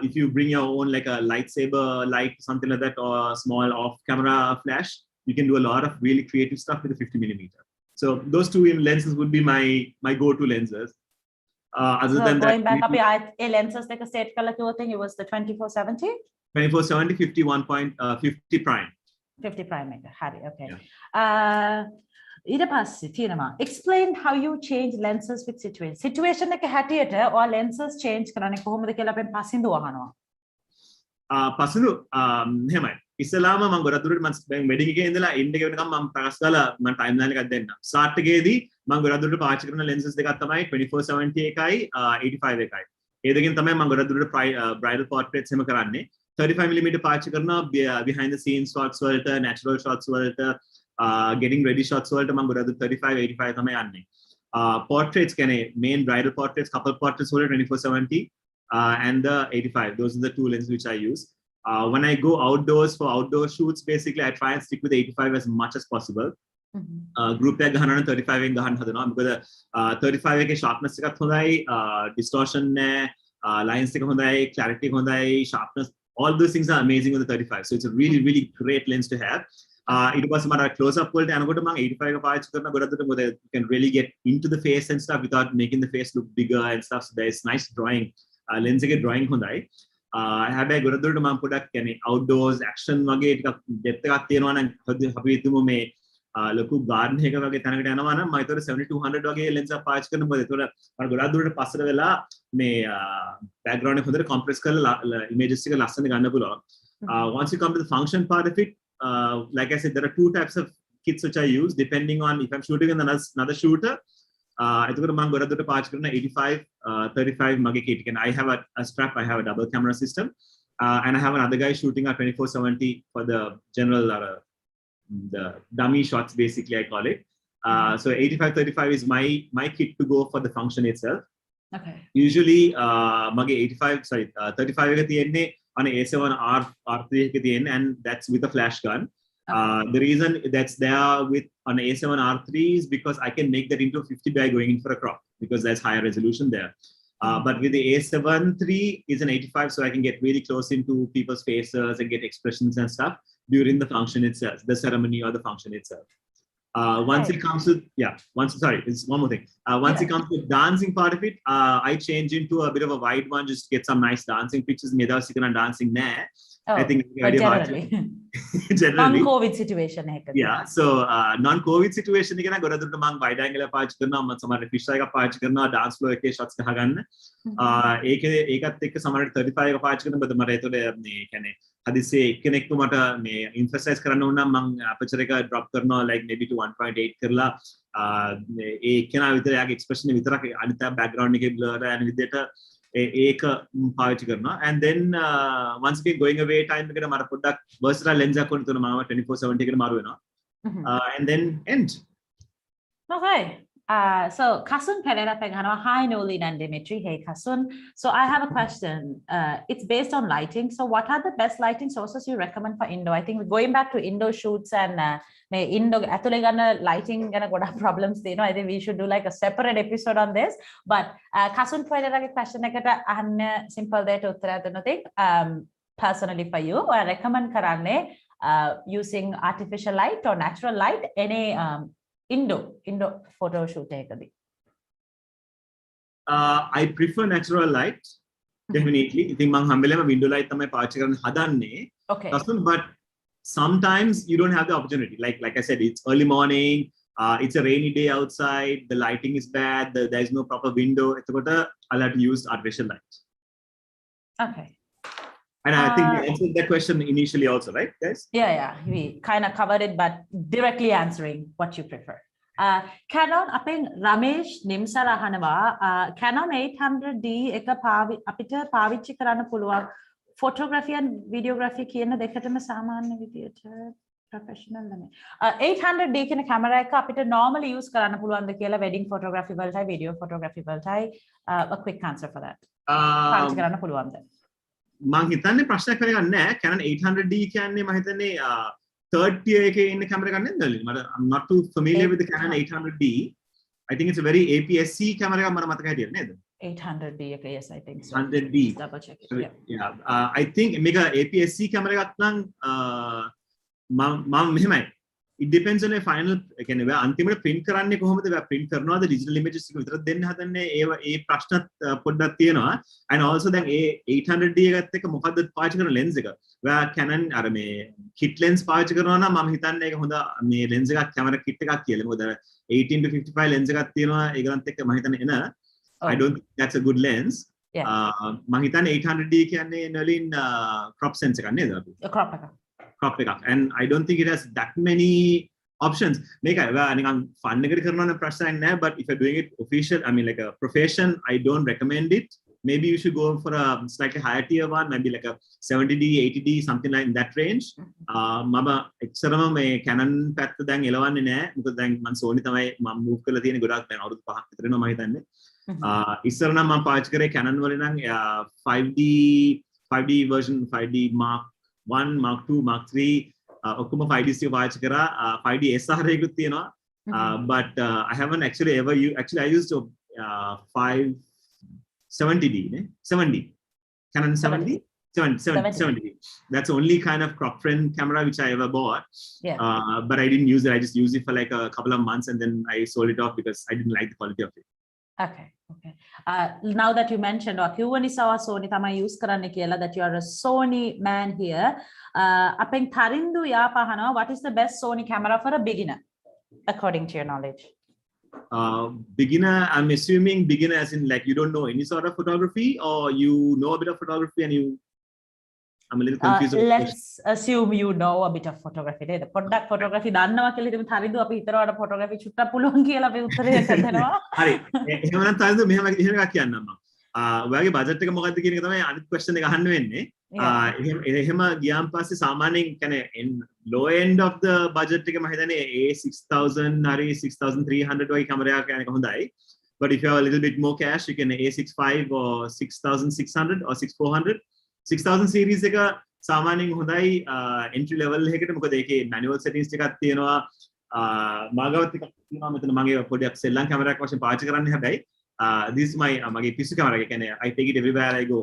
if you bring your own like a lightsaber light, something like that, or a small off-camera flash, you can do a lot of really creative stuff with a 50 millimeter. So those two lenses would be my go-to lenses. Other than going that, back up, lenses like a state color thing, it was the 24-70? 24-70, 50 prime. 50 prime, Harry, okay. ඊට පස්සේ තියෙනවා explain how you change lenses with situation එක හැටියට or lenses change කරන්නේ කොහොමද කියලා අපෙන් පසින්දු අහනවා. පසින්දු එහෙමයි. ඉස්සලාම මම ගොඩක් දුරට මම වෙඩින් එකේ ඉඳලා එන්ඩ් එක වෙනකම් මම ප්‍රකාශ කළා මම ටයිම් ලයින් එකක් දෙන්නම්. ස්ටාර්ට් එකේදී මම ගොඩක් දුරට පාවිච්චි කරන lenses දෙකක් තමයි 24-70 එකයි 85 එකයි. ඒ දෙකෙන් තමයි මම ගොඩක් දුරට bridal portraits එහෙම කරන්නේ. 35 mm පාවිච්චි කරනවා behind the scenes shots වලට, natural shots වලට, getting ready shots වලට මම ගොඩක් 35-85 තමයි යන්නේ. Portraits කියන්නේ main bridal portraits, couple portraits වල 24-70 and the 85. Those are the two lenses which I use. When I go outdoors for outdoor shoots, basically I try and stick with 85 as much as possible. Group එක ගහනවා 35 එකෙන් ගහන්න හදනවා. මොකද 35 එකේ sharpness එකත් හොඳයි, distortion නැහැ, lines එක හොඳයි, clarity හොඳයි, sharpness, all those things are amazing with the 35. So it's a really really great lens to have. ඊට පස්සේ මම close up වලට යනකොට මම 85 එක පාවිච්චි කරන ගොඩක් දුරට මොකද you can really get into the face and stuff without making the face look bigger and stuff. So there is nice drawing. Lens එකේ drawing හොඳයි. හැබැයි ගොඩක් දුරට මම පොඩක් කියන්නේ outdoors action වගේ ටිකක් depth එකක් තියෙනවා නම් අපි හිතමු මේ ලොකු garden එකක වගේ තැනකට යනවා නම් මම ඒතකොට 7200 වගේ lens එකක් පාවිච්චි කරන මොකද ඒතකොට මම ගොඩක් දුරට පස්සට වෙලා මේ background එක හොඳට compress කරලා images එක ලස්සන ගන්න පුළුවන්. Once you come to the function part of it, like I said, there are two types of kits which I use depending on if I'm shooting with another shooter. එතකොට මම ගොඩක් දුරට පාවිච්චි කරන 85 මගේ kit එක. I have a strap, I have a double camera system, and I have another guy shooting at 24-70 for the general the dummy shots basically I call it. So 85-35 is my kit to go for the function itself. Okay. Usually මගේ 35 එක තියෙන්නේ on A7R3 එකේ තියෙන්නේ, and that's with a flash gun. The reason that's there with on A7R3 is because I can make that into a 50 by going in for a crop because there's higher resolution there. But with the A7 III is an 85, so I can get really close into people's faces and get expressions and stuff during the function itself, the ceremony or the function itself. Once it comes to it's one more thing. Once it comes to the dancing part of it, I change into a bit of a wide one just to get some nice dancing pictures. Dancing there. I think generally non-COVID situation yeah, so non-COVID situation එකන ගොඩ දුරට මම wide angle එක පාවිච්චි කරනවා, මම සමහර fish එක පාවිච්චි කරනවා dance floor එකේ shots ගහගන්න. ඒකත් එක්ක සමහරට 35 එක පාවිච්චි කරනවා. මොකද මම ඒතකොට මේ කියන්නේ හදිස්සියේ එක්කෙනෙක්ව මට මේ emphasize කරන්න ඕන නම් මම aperture එක drop කරනවා like maybe to 1.8 කරලා ඒ එක්කෙනා විතර යාගේ expression එක විතරක් අනිත් background එකේ blur යන විදිහට ඒක පාවිච්චි කරනවා and then once again going away time එකට මට පොඩ්ඩක් versatile lens එකක් ඕන තුන මම 2470 එකට මාරු වෙනවා and then end. Okay. So Kasun Pereira Pegano, hi Nolin and Dimitri. Hey Kasun. So I have a question. It's based on lighting. So what are the best lighting sources you recommend for Indo? I think going back to Indo shoots and Indo lighting gonna go down problems. You know, I think we should do like a separate episode on this. But Kasun Pereira question simple there to think. Personally for you, I recommend karane using artificial light or natural light any Indo photo shoot ekadi. I prefer natural light definitely. ඉතින් මම හැමලෙම window light තමයි පාවිච්චි කරන්න හදන්නේ. Okay. But sometimes you don't have the opportunity. Like I said, it's early morning. It's a rainy day outside. The lighting is bad. There is no proper window. එතකොට I'll have to use artificial light. Okay. And I think we answered that question initially also, right, guys? Yeah. We kind of covered it, but directly answering what you prefer. Canon, අපෙන් රමේෂ් නිම්සල අහනවා Canon 800D එක අපිට පාවිච්චි කරන්න පුළුවන් photography and videography කියන දෙකටම සාමාන්‍ය විදියට professional නෙමෙයි 800D කියන කැමරා එක අපිට normally use කරන්න පුළුවන්ද කියලා wedding photography වලටයි video photography වලටයි a quick answer for that. පාවිච්චි කරන්න පුළුවන්ද? මම හිතන්නේ ප්‍රශ්නයක් වෙන්නේ නැහැ. Canon 800D කියන්නේ මම හිතන්නේ third tier එකේ ඉන්න කැමරා එකක් නේද? I'm not too familiar with the Canon 800D. I think it's a very APS-C camera එකක් මට මතක හිටියේ නේද? 800D එක yes I think so. 100D. Double check it. Yeah. I think මේක APS-C camera එකක් නම් මම මෙහෙමයි. It depends on a final කියන්නේ ඔයා අන්තිමට print කරන්නේ කොහොමද? ඔයා print කරනවාද digital images එක විතරක් දෙන්න හදන්නේ? ඒ ප්‍රශ්නත් පොඩ්ඩක් තියෙනවා. And also දැන් ඒ 800D එකත් එක්ක මොකද්ද පාවිච්චි කරන lens එක? ඔයා Canon අර මේ kit lens පාවිච්චි කරනවා නම් මම හිතන්නේ ඒක හොඳ මේ lens එකක් camera kit එකක් කියලා. මොකද 18 to 55 lens එකක් තියෙනවා. ඒකලත් එක්ක මම හිතන්නේ එන I don't think that's a good lens. මම හිතන්නේ 800D කියන්නේ Nolin crop sense එකක් නේද? crop එක. crop එකක්. And I don't think it has that many options. මේක නිකන් fun එකකට කරනවා නම් ප්‍රශ්නයක් නැහැ, but if you're doing it official, I mean like a profession, I don't recommend it. Maybe you should go for a slightly higher tier one, maybe like a 70D, 80D, something like in that range. මම එක්තරම මේ Canon පැත්ත දැන් එලවන්නේ නැහැ. මොකද දැන් මම Sony තමයි මම move කරලා තියෙන්නේ ගොඩක් දැන් අවුරුදු 5ක් විතර වෙනවා මම හිතන්නේ. ඉස්සර නම් මම පාවිච්චි කරේ Canon වල නම් 5D version, 5D Mark 1, Mark 2, Mark 3 ඔක්කොම 5D එක පාවිච්චි කරා 5D SR එකකුත් තියෙනවා but I haven't actually ever used I used 570D නේ 7D Canon 7D 70D that's the only kind of crop frame camera which I ever bought but I didn't use it I just used it for like a couple of months and then I sold it off because I didn't like the quality of it. Okay. Now that you mentioned Sony tama use karanne kiyala that you are a Sony man here. Apen Tarindu yapahana, what is the best Sony camera for a beginner, according to your knowledge? Beginner, I'm assuming beginner as in like you don't know any sort of photography or you know a bit of photography and I'm a little confused. Let's assume you know a bit of photography. The product photography දන්නවා කියලා හිතමු තරිදු අපි හිතනවාට photography චුට්ටක් පුළුවන් කියලා අපි උත්තරයක් දෙනවා. හරි. එහෙමනම් තරිදු මෙහෙම එකක් කියන්නම් මම. ඔයාගේ බජට් එක මොකද්ද කියන එක තමයි අනිත් question එක අහන්න වෙන්නේ. එහෙම ගියාන් පස්සේ සාමාන්‍යයෙන් කියන්නේ low end of the budget එක මම හිතන්නේ A6000 හරි 6300 වගේ කැමරාවක් යන එක හොඳයි. But if you have a little bit more cash, you can A65 or 6600 or 6400. 6000 series එක සාමාන්‍යයෙන් හොඳයි entry level එකකට මොකද ඒකේ manual settings ටිකක් තියෙනවා මාගවත් එකක් තියෙනවා මෙතන මගේ පොඩ්ඩක් සෙල්ලම් කැමරාවක් වශයෙන් පාවිච්චි කරන්න හැබැයි this is my මගේ පිස්සු කැමරා එක කියන්නේ I take it everywhere I go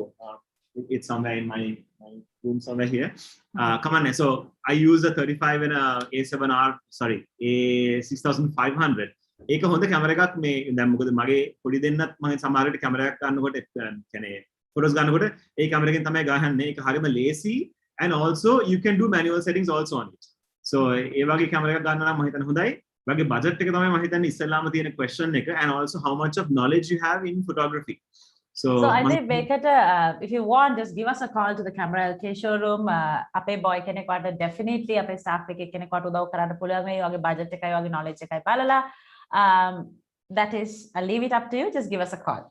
it's somewhere in my room somewhere here come on so I use a 35 and a A7R sorry A6500 ඒක හොඳ කැමරා එකක් මේ දැන් මොකද මගේ පොඩි දෙන්නත් මම සමහර විට කැමරා එකක් ගන්නකොට කියන්නේ photos ගන්නකොට ඒ කැමරා එකෙන් තමයි ගහන්නේ ඒක හරියම lazy and also you can do manual settings also on it so ඒ වගේ කැමරා එකක් ගන්න නම් මම හිතන්නේ හොඳයි වගේ budget එක තමයි මම හිතන්නේ ඉස්සෙල්ලාම තියෙන question එක and also how much of knowledge you have in photography So I think if you want, just give us a call to the Camera LK showroom. Ape boy කෙනෙක්ට definitely අපේ staff එකේ කෙනෙක්ට උදව් කරන්න පුළුවන් මේ වගේ budget එකයි වගේ knowledge එකයි බලලා. That is, I'll leave it up to you. Just give us a call.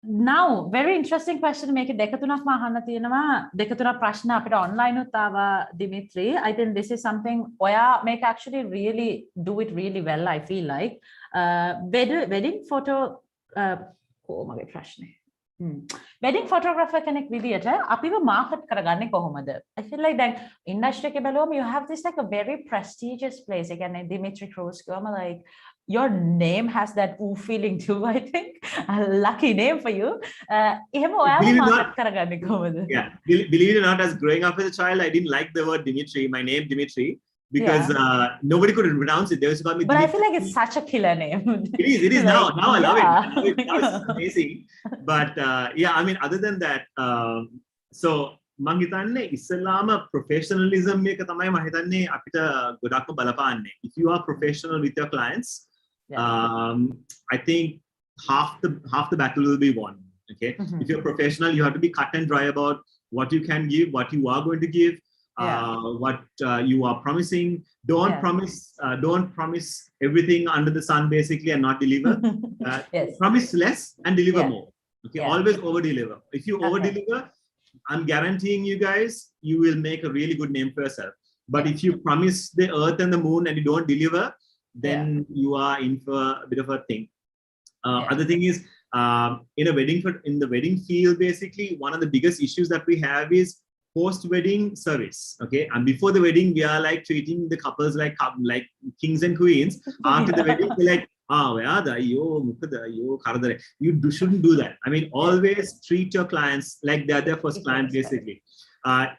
Now, very interesting question. මේක දෙක තුනක් මම අහන්න තියෙනවා. දෙක තුනක් ප්‍රශ්න අපිට online උත් ආවා Dimitri. I think this is something ඔයා මේක actually really do it really well, I feel like. Wedding photo කොහොමද ප්‍රශ්නේ? Wedding photographer කෙනෙක් විදියට අපිව market කරගන්නේ කොහොමද? I feel like දැන් industry එකේ බැලුවම you have this like a very prestigious place. ඒ කියන්නේ Dimitri Cruz කියවම like your name has that ooh feeling too, I think. A lucky name for you. එහෙම ඔයාව market කරගන්නේ කොහොමද? Yeah, believe it or not, as growing up as a child, I didn't like the word Dimitri, my name Dimitri, because nobody could pronounce it. They used to call me But Dimitri. I feel like it's such a killer name. It is like, now I love it. Now it's amazing. But yeah, I mean, other than that, so මං හිතන්නේ ඉස්සෙල්ලාම professionalism එක තමයි මම හිතන්නේ අපිට ගොඩක්ම බලපාන්නේ. If you are professional with your clients, I think half the battle will be won. Okay, if you're professional, you have to be cut and dry about what you can give, what you are going to give, what you are promising. Don't promise everything under the sun basically and not deliver. Promise less and deliver more. Okay, always over deliver. If you over deliver, I'm guaranteeing you guys, you will make a really good name for yourself. But if you promise the earth and the moon and you don't deliver, then you are in for a bit of a thing. Other thing is, in the wedding field, basically, one of the biggest issues that we have is post-wedding service. Okay, and before the wedding, we are like treating the couples like kings and queens. After the wedding, we're like, you shouldn't do that. I mean, always treat your clients like they're their first client, basically.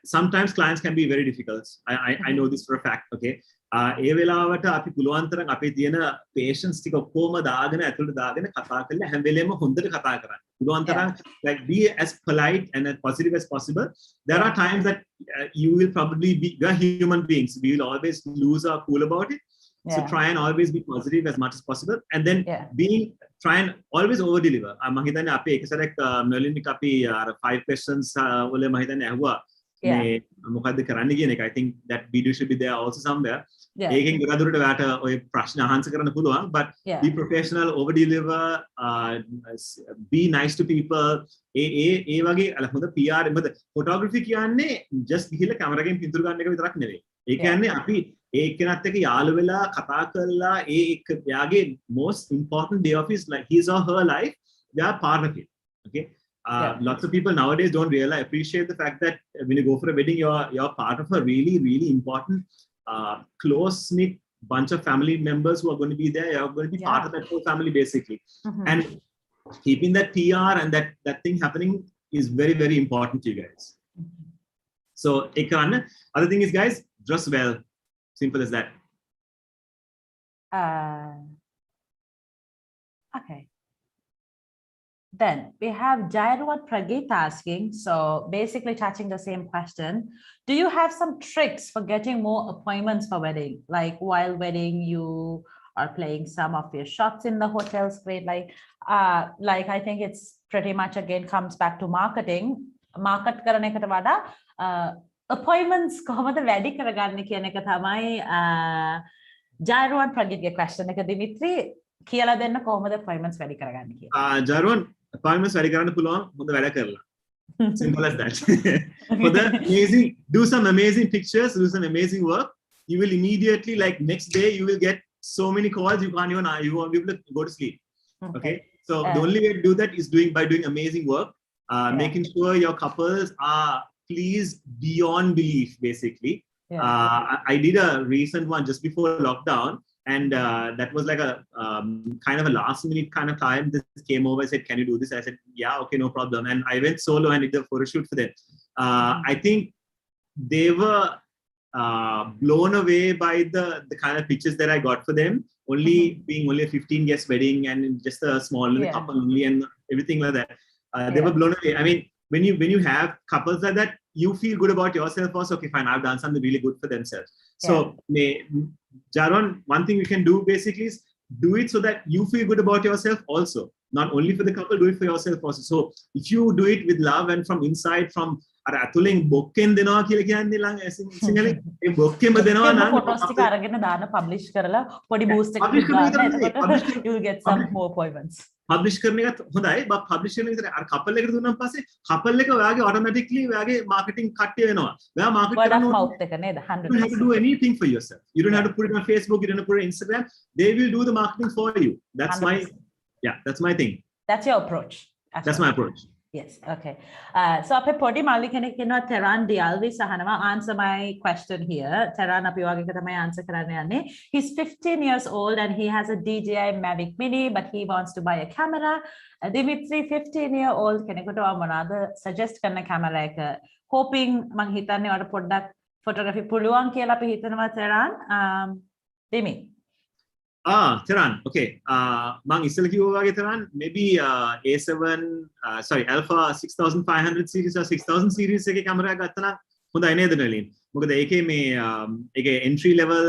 Sometimes clients can be very difficult. I know this for a fact. Okay. ඒ වෙලාවට අපි පුළුවන් තරම් අපේ තියෙන patience ටික ඔක්කොම දාගෙන ඇතුළට දාගෙන කතා කරලා හැම වෙලෙම හොඳට කතා කරන්න. පුළුවන් තරම් like be as polite and as positive as possible. There are times that you will probably be, we are human beings. We will always lose our cool about it. So try and always be positive as much as possible, and then try and always over deliver. මම හිතන්නේ අපි එක සැරයක් මෙලින් එක අපි 5 questions වල මම හිතන්නේ ඇහුවා මේ මොකද්ද කරන්න කියන එක. I think that video should be there also somewhere. ඒකෙන් ගොඩදුරට ඔයාට ඔය ප්‍රශ්න අහන්ස කරන්න පුළුවන්, but be professional, over deliver, be nice to people. ඒ වගේ හොඳ PR මොකද photography කියන්නේ just ගිහිල්ලා කැමරාවකින් පින්තූර ගන්න එක විතරක් නෙවෙයි. ඒ කියන්නේ අපි ඒකෙනත් එක්ක යාළු වෙලා කතා කරලා එයාගේ most important day of his like his or her life, they are part of it. Okay. Lots of people nowadays don't appreciate the fact that when you go for a wedding, you're part of a really, really important close-knit bunch of family members who are going to be there. You're going to be part of that whole family basically. And keeping that PR and that thing happening is very, very important to you guys. So other thing is, guys, dress well. Simple as that. Okay. Then we have Jairwan Prageet asking, so basically touching the same question. Do you have some tricks for getting more appointments for wedding? Like while wedding, you are playing some of your shots in the hotels, great. Like I think it's pretty much again comes back to marketing. Market කරන එකට වඩා appointments කොහොමද වැඩි කරගන්නේ කියන එක තමයි Jairwan Prageetගේ question එක. Dimitri කියලා දෙන්න කොහොමද appointments වැඩි කරගන්නේ කියලා. Jairwan, appointments වැඩි කරන්න පුළුවන් හොඳ වැඩ කරලා. Simple as that. For the do some amazing pictures, do some amazing work. You will immediately, like next day, you will get so many calls you won't be able to go to sleep. Okay. So the only way to do that is by doing amazing work, making sure your couples are pleased beyond belief, basically. I did a recent one just before lockdown, and that was like a kind of a last minute kind of client that came over and said, can you do this? I said, yeah, okay, no problem. And I went solo and did the photo shoot for them. I think they were blown away by the kind of pictures that I got for them, being only a 15 guest wedding and just a small little couple only and everything like that. They were blown away. I mean, when you have couples like that, you feel good about yourself also. Okay, fine, I've done something really good for themselves. So Jairwan, one thing we can do basically is do it so that you feel good about yourself also. Not only for the couple, do it for yourself also. So if you do it with love and from inside, from අර අතුලෙන් බොක්කෙන් දෙනවා කියලා කියන්නේ ළඟ සිංහලෙන් ඒ බොක්කෙම දෙනවා නම් photos ටික අරගෙන දාන්න පබ්ලිෂ් කරලා පොඩි බූස්ට් එකක් දාන්න එතකොට you'll get some more points. Publish කරන එකත් හොඳයි. බත් පබ්ලිෂ් කරන විතර අර කපල් එකට දුන්නාන් පස්සේ කපල් එක ඔයාගේ ඔටෝමැටික්ලි ඔයාගේ මාකටිං කට්ටිය වෙනවා. ඔයා මාකට් කරන මවුත් එක නේද 100%. You don't have to do anything for yourself. You don't have to put it on Facebook, you don't have to put it on Instagram. They will do the marketing for you. That's 100%. That's my thing. That's your approach. Actually. That's my approach. Yes, okay. So අපේ පොඩි මල්ලි කෙනෙක් ඉන්නවා Teran Dialvis අහනවා answer my question here. Teran අපි වගේ එක තමයි answer කරන්න යන්නේ. He's 15 years old and he has a DJI Mavic Mini but he wants to buy a camera. Dimitri 15-year-old කෙනෙකුට මොනවාද suggest කරන camera එක hoping මං හිතන්නේ ඔයාලට පොඩ්ඩක් photography පුළුවන් කියලා අපි හිතනවා Teran. Dimi. Teran, okay. Mang isla kiwa wage Teran, maybe A7, sorry, Alpha 6500 series or 6000 series එකේ camera එකක් ගත්තා නම් හොඳයි නේද නලින්? මොකද ඒකේ මේ ඒකේ entry level,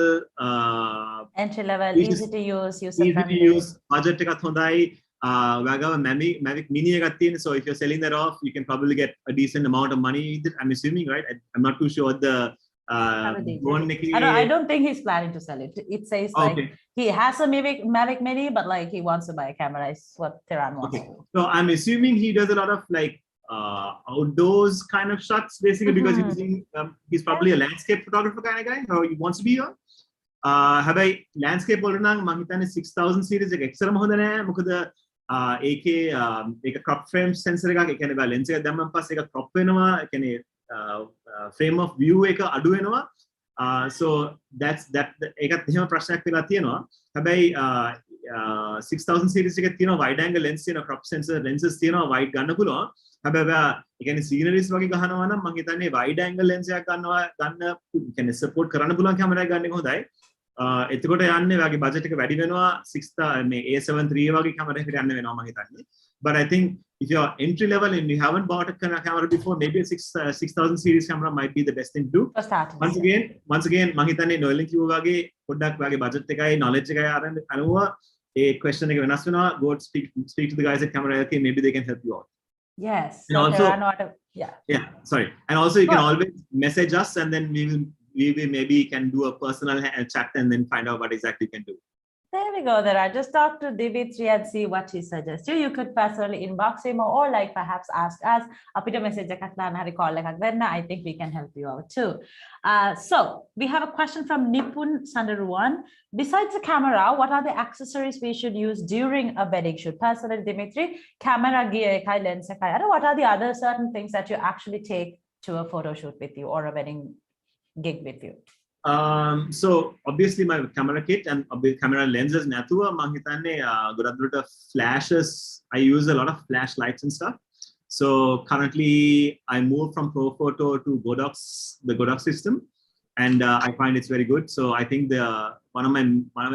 easy to use, user easy friendly. to use, budget එකත් හොඳයි. ඔයාගාව Mavic Mini එකක් තියෙන, so if you're selling that off, you can probably get a decent amount of money. I'm assuming, right? I'm not too sure what the I don't think he's planning to sell it. It says like he has a Mavic Mini, but like he wants to buy a camera. Is what Teran wants. Okay. So I'm assuming he does a lot of like outdoors kind of shots, basically, because he's probably a landscape photographer kind of guy, or he wants to be here. හැබැයි landscape වල නම් මම හිතන්නේ 6000 series එක එක්තරම් හොඳ නෑ. මොකද ඒකේ ඒක crop frame sensor එකක්, ඒ කියන්නේ lens එක දැම්මම පස්සේ ඒක crop වෙනවා. ඒ කියන්නේ frame of view එක අඩු වෙනවා. So that's that ඒකත් එහෙම ප්‍රශ්නයක් වෙලා තියෙනවා. හැබැයි 6000 series එකේ තියෙනවා wide angle lens තියෙනවා, crop sensor lenses තියෙනවා, wide ගන්න පුළුවන්. හැබැයි ඒ කියන්නේ sceneries වගේ ගහනවා නම් මම හිතන්නේ wide angle lens එකක් ගන්න කියන්නේ support කරන්න පුළුවන් කැමරා එකක් ගන්න එක හොඳයි. එතකොට යන්නේ ඔයාගේ budget එක වැඩි වෙනවා. 6 මේ A7 III වගේ කැමරා එකකට යන්න වෙනවා මම හිතන්නේ. But I think if you're entry level and you haven't bought a camera before, maybe a 6000 series camera might be the best thing to do. Once again, මම හිතන්නේ නොයලින් කිව්වා වගේ පොඩ්ඩක් ඔයාගේ budget එකයි knowledge එකයි අනුව ඒ question එක වෙනස් වෙනවා. Go speak to the guys at Camera LK, maybe they can help you out. Yes. And also, yeah. Sorry. And also you can always message us and then we will maybe can do a personal chat and then find out what exactly you can do. There we go. There. Just talk to Dimitri and see what he suggests. You could personally inbox him or like perhaps ask us. Apita message ekak dana hari call ekak denna. I think we can help you out too. So we have a question from Nipun Sandaruan. Besides the camera, what are the accessories we should use during a wedding shoot? Personally, Dimitri, camera gear ekai lens ekai. What are the other certain things that you actually take to a photo shoot with you or a wedding gig with you? So obviously my camera kit and camera lenses natuwa මම හිතන්නේ ගොඩක් දුරට flashes. I use a lot of flash lights and stuff. So currently I moved from Profoto to the Godox system, and I find it's very good. So I think one of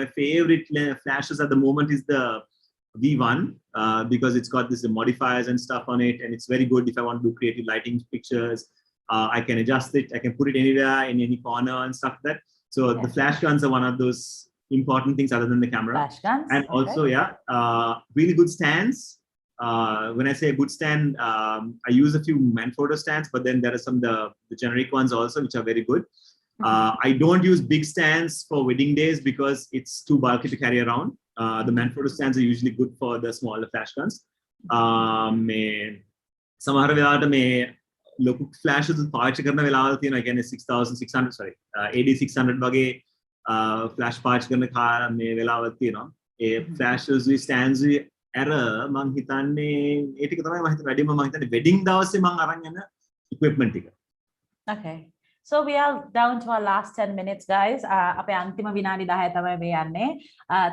my favorite flashes at the moment is the V1 because it's got this modifiers and stuff on it, and it's very good if I want to do creative lighting pictures. I can adjust it. I can put it anywhere in any corner and stuff like that. So the flash guns are one of those important things other than the camera. Flash guns. And also, really good stands. When I say good stand, I use a few Manfrotto stands, but then there are some the generic ones also, which are very good. I don't use big stands for wedding days because it's too bulky to carry around. The Manfrotto stands are usually good for the smaller flash guns. සමහර වෙලාවට මේ ලොකු flashes පාවිච්චි කරන වෙලාවල් තියෙනවා. ඒ කියන්නේ 6600 sorry AD600 වගේ flash පාවිච්චි කරන මේ වෙලාවල් තියෙනවා. ඒ flashes stands අර මම හිතන්නේ ඒ ටික තමයි මම හිතන්නේ වැඩිම මම හිතන්නේ wedding දවසේ මම අරන් යන equipment ටික. Okay. So we are down to our last 10 minutes, guys. අපේ අන්තිම විනාඩි 10 තමයි මේ යන්නේ.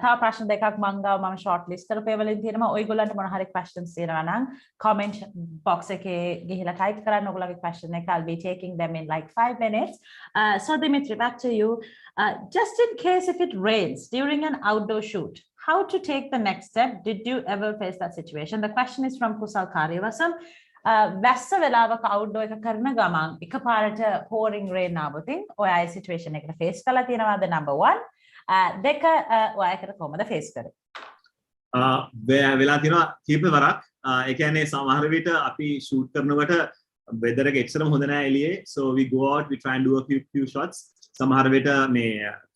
තව ප්‍රශ්න දෙකක් මම ගාව මම short list කරපේ වලින් තියෙනවා. ඔයගොල්ලන්ට මොන හරි questions තියෙනවා නම් comment box එකේ ගිහිලා type කරන්න ඔයගොල්ලෝගේ question එක. I'll be taking them in like 5 minutes. So Dimitri, back to you. Just in case if it rains during an outdoor shoot, how to take the next step? Did you ever face that situation? The question is from Kusal Karyavasam. වැස්ස වෙලාවක outdoor එක කරන ගමන් එකපාරට pouring rain ආවොතින් ඔය අය situation එකට face කරලා තියෙනවද? number 1. දෙක ඔයකට කොහමද ෆේස් කරේ? වෙලා තියෙනවා කීප වරක්. ඒ කියන්නේ සමහර විට අපි ෂූට් කරනකොට weather එක එච්චරම හොඳ නැහැ එළියේ. So we go out, we try and do a few shots. සමහර විට මේ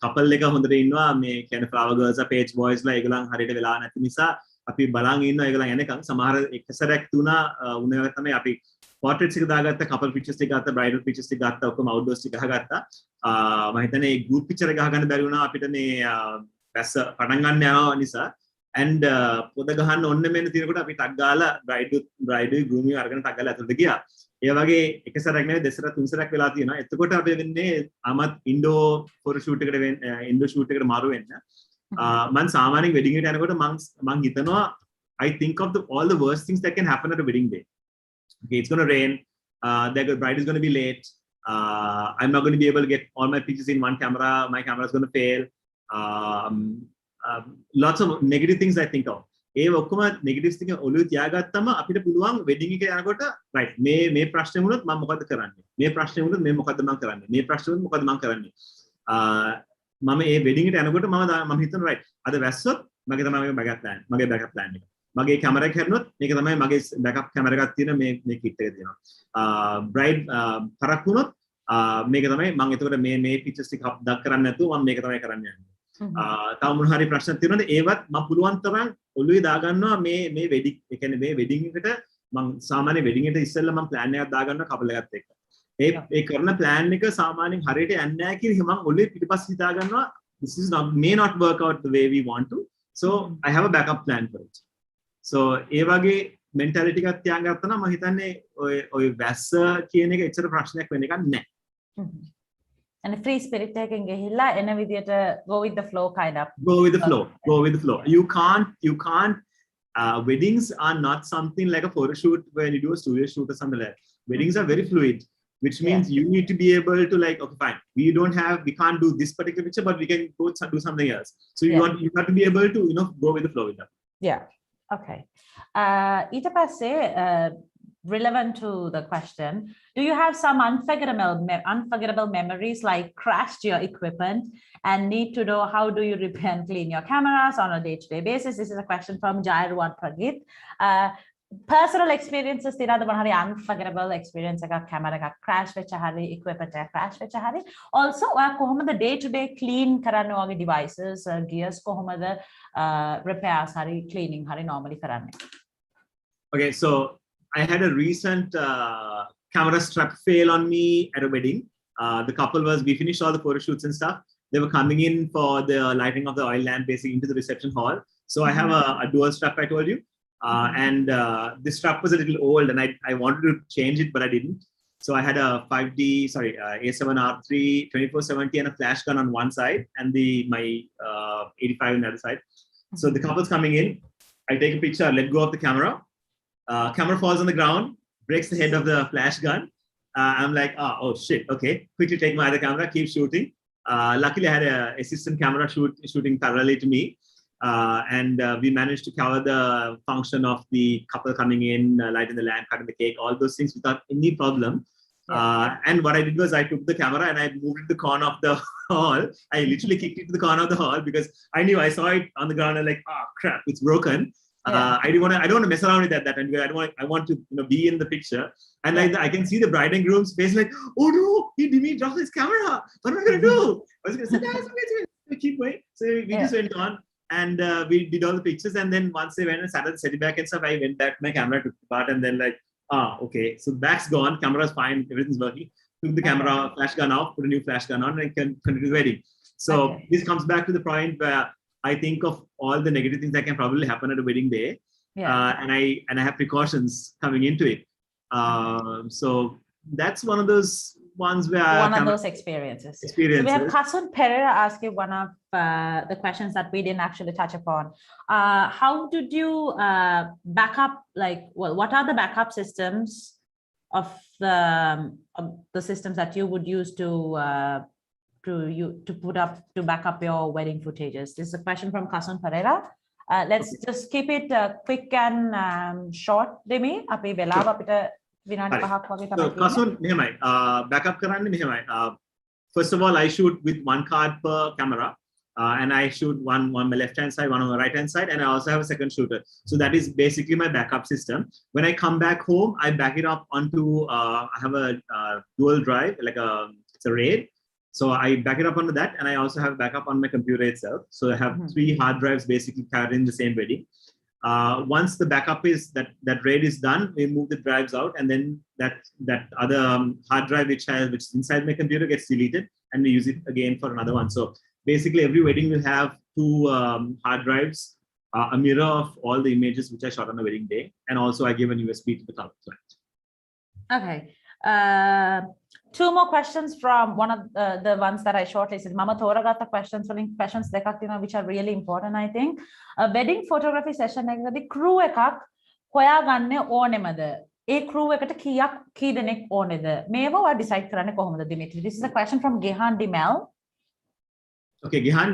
couple එක හොඳට ඉන්නවා මේ කියන්නේ flower girls page boys ලා ඒගොල්ලන් හරියට වෙලා නැති නිසා අපි බලන් ඉන්නවා ඒගොල්ලන් එනකන්. සමහර එක සැරයක් තුනා උනේ තමයි අපි portraits එක දාගත්ත, couple pictures ටික ගත්ත, bridal pictures ටික ගත්ත, ඔක්කොම outdoors ටික ගහගත්තා. මම හිතන්නේ ඒ group picture එක ගහගන්න බැරි වුණා අපිට මේ වැස්ස පටන් ගන්න යනවා නිසා. And පොද ගහන්න ඔන්න මෙන්න තියෙනකොට අපි ටක් ගාලා bride groom අරගෙන ටක් ගාලා ඇතුළට ගියා. ඒ වගේ එක සැරයක් නෙවෙයි දෙසරක් තුන් සැරයක් වෙලා තියෙනවා. එතකොට අපි වෙන්නේ ආමත් ඉන්ඩෝ ෆොටෝ ෂූට් එකකට ඉන්ඩෝ ෂූට් එකකට මාරු වෙන්න. මම සාමාන්‍යයෙන් වෙඩින් එකට යනකොට මම හිතනවා I think of all the worst things that can happen at a wedding day. Okay, it's going to rain. The bride is going to be late. I'm not going to be able to get all my pictures in one camera. My camera is going to fail. Lots of negative things I think of. ඒ ඔක්කොම negatives ටික ඔළුවේ තියාගත්තම අපිට පුළුවන් wedding එක යනකොට right මේ ප්‍රශ්නේ වුණොත් මම මොකද කරන්නේ? මේ ප්‍රශ්නේ වුණොත් මේ මොකද්ද මම කරන්නේ? මේ ප්‍රශ්නේ වුණොත් මොකද්ද මම කරන්නේ? මම මේ වෙඩින් එකට යනකොට මම හිතනවා right අද වැස්සොත් මගේ තමයි මගේ backup plan එක. මගේ කැමරා එක හැරුණොත් මේක තමයි මගේ backup කැමරා එකක් තියෙන මේ kit එක තියෙනවා. bride පරක් වුණොත් මේක තමයි මම එතකොට මේ pictures ටික දක් කරන්නේ නැතුව මම මේක තමයි කරන්න යන්නේ. තව මොන හරි ප්‍රශ්න තියෙනවද ඒවත් මම පුළුවන් තරම් ඔළුවේ දාගන්නවා මේ වෙඩින් ඒ කියන්නේ මේ වෙඩින් එකට මම සාමාන්‍ය වෙඩින් එකට ඉස්සෙල්ලා මම plan එකක් දාගන්නවා කපල් එකත් එක්ක ඒ කරන plan එක සාමාන්‍යයෙන් හරියට යන්නේ නැහැ කියලා මම ඔළුවේ පිටිපස්ස හිතා ගන්නවා this is not may not work out the way we want to so I have a backup plan for it so ඒ වගේ mentality එකක් තියාගෙන ගත්තා නම් මම හිතන්නේ ඔය වැස්ස කියන එක එච්චර ප්‍රශ්නයක් වෙන්න එකක් නැහැ and a free spirit එකෙන් ගිහිල්ලා එන විදියට go with the flow kind of go with the flow you can't weddings are not something like a photo shoot when you do a studio shoot or something like that. Weddings are very fluid which means you need to be able to like okay fine we can't do this particular picture but we can go do something else so you have to be able to go with the flow with that okay ඊට පස්සේ relevant to the question, do you have some unforgettable memories like crashed your equipment and need to know how do you repair and clean your cameras on a day-to-day basis? This is a question from Jairuwan Pragit. Personal experiences, තියනවාද මොන හරි unforgettable experience එකක් camera එකක් crash වෙච්ච හරි equipment එකක් crash වෙච්ච හරි also ඔයා කොහොමද day-to-day clean කරන්න ඔයාගේ devices gears කොහොමද repairs හරි cleaning හරි normally කරන්නේ? Okay, so I had a recent camera strap fail on me at a wedding. The couple we finished all the photo shoots and stuff. They were coming in for the lighting of the oil lamp basically into the reception hall. So I have a dual strap I told you. And this strap was a little old and I wanted to change it, but I didn't. So I had a A7R3 2470 and a flash gun on one side and my 85 on the other side. So the couple's coming in. I take a picture, let go of the camera. Camera falls on the ground, breaks the head of the flash gun. I'm like, oh shit, okay. Quickly take my other camera, keep shooting. Luckily, I had an assistant camera shooting parallelly to me. And we managed to cover the function of the couple coming in, lighting the lamp, cutting the cake, all those things without any problem. And what I did was I took the camera and I moved it to the corner of the hall. I literally kicked it to the corner of the hall because I saw it on the ground and like, crap, it's broken. I don't want to mess around with that time because I want to be in the picture and like I can see the bride and groom's face like oh no he dropped his camera what am I going to do I was going to say that's okay keep waiting so we just went on and we did all the pictures and then once they went and started setting back and stuff I went back to my camera took it apart and then like okay so back's gone camera's fine everything's working took the camera flash gun off put a new flash gun on and can continue the wedding so this comes back to the point where I think of all the negative things that can probably happen at a wedding day, and I have precautions coming into it. So that's one of those ones where those experiences. So we have Kasun Pereira asking one of the questions that we didn't actually touch upon. How did you back up? What are the backup systems of the systems that you would use to back up your wedding footages? This is a question from Kasun Pereira. Let's just keep it quick and short, Demi. Api velawa apita vinadi 5ක් වගේ තමයි. So Kasun මෙහෙමයි backup කරන්නේ මෙහෙමයි. First of all I shoot with one card per camera. and I shoot one on my left-hand side, one on the right-hand side, and I also have a second shooter. So that is basically my backup system. When I come back home, I back it up onto, I have a dual drive, it's a RAID. So I back it up onto that, and I also have backup on my computer itself. So I have 3 hard drives basically carrying the same wedding. Once the backup is that RAID is done, we move the drives out, and then that other hard drive which is inside my computer gets deleted, and we use it again for another one. So basically, every wedding will have 2 hard drives, a mirror of all the images which I shot on the wedding day, and also I give a USB to the client. Okay. 2 more questions from one of the ones that I shortlisted. Mama Thoragatta questions දෙකක් තියෙනවා which are really important, I think. Wedding photography session එකකදී crew එකක් හොයාගන්නේ ඕනෙමද? ඒ crew එකට කී දෙනෙක් ඕනේද? මේවා decide කරන්නේ කොහොමද Dimitri? This is a question from Gehan Dimel. Okay, Gehan,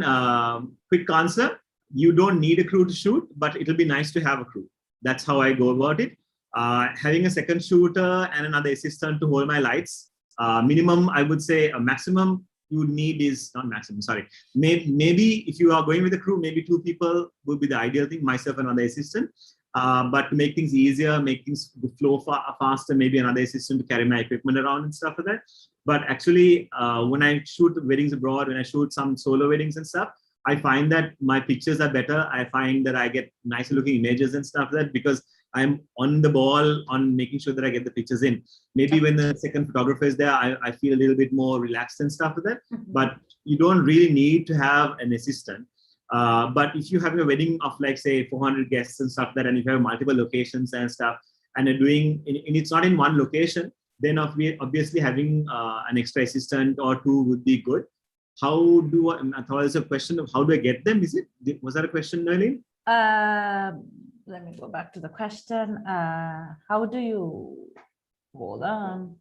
quick answer. You don't need a crew to shoot, but it'll be nice to have a crew. That's how I go about it. Having a second shooter and another assistant to hold my lights. Minimum, I would say a maximum you need is not maximum, sorry. Maybe if you are going with a crew, maybe 2 people would be the ideal thing, myself and another assistant. But to make things easier, make things flow faster, maybe another assistant to carry my equipment around and stuff like that. But actually, when I shoot weddings abroad, when I shoot some solo weddings and stuff, I find that my pictures are better. I find that I get nicer looking images and stuff like that because I'm on the ball on making sure that I get the pictures in. Maybe when the second photographer is there, I feel a little bit more relaxed and stuff like that. But you don't really need to have an assistant. But if you have a wedding of like say 400 guests and stuff like that, and if you have multiple locations and stuff, and you're doing, and it's not in one location, then obviously having an extra assistant or 2 would be good. How do I thought it's a question of how do I get them? Was that a question, Nerlene? Let me go back to the question. How do you hold on?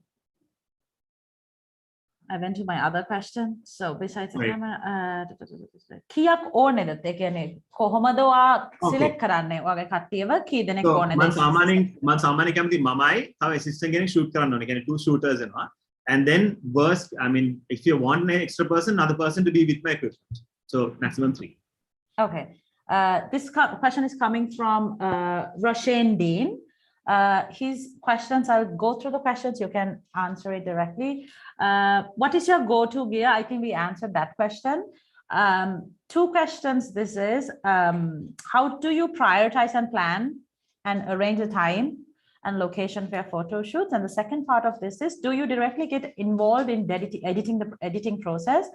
I went to my other question. So besides the camera, කීයක් ඕනේද? ඒ කියන්නේ කොහොමද ඔයා select කරන්නේ? ඔයාගේ කට්ටියව කී දෙනෙක් ඕනේද? මම සාමාන්‍යයෙන් කැමති මමයි තව assistant කෙනෙක් shoot කරන්න ඕනේ. කියන්නේ 2 shooters එනවා. And then worst, I mean, if you want an extra person, another person to be with my equipment. So maximum 3. Okay. This question is coming from Roshan Dean. His questions, I'll go through the questions. You can answer it directly. What is your go-to gear? I think we answered that question. 2 questions. This is, how do you prioritize and plan and arrange the time and location for your photo shoots? And the second part of this is, do you directly get involved in editing the editing process?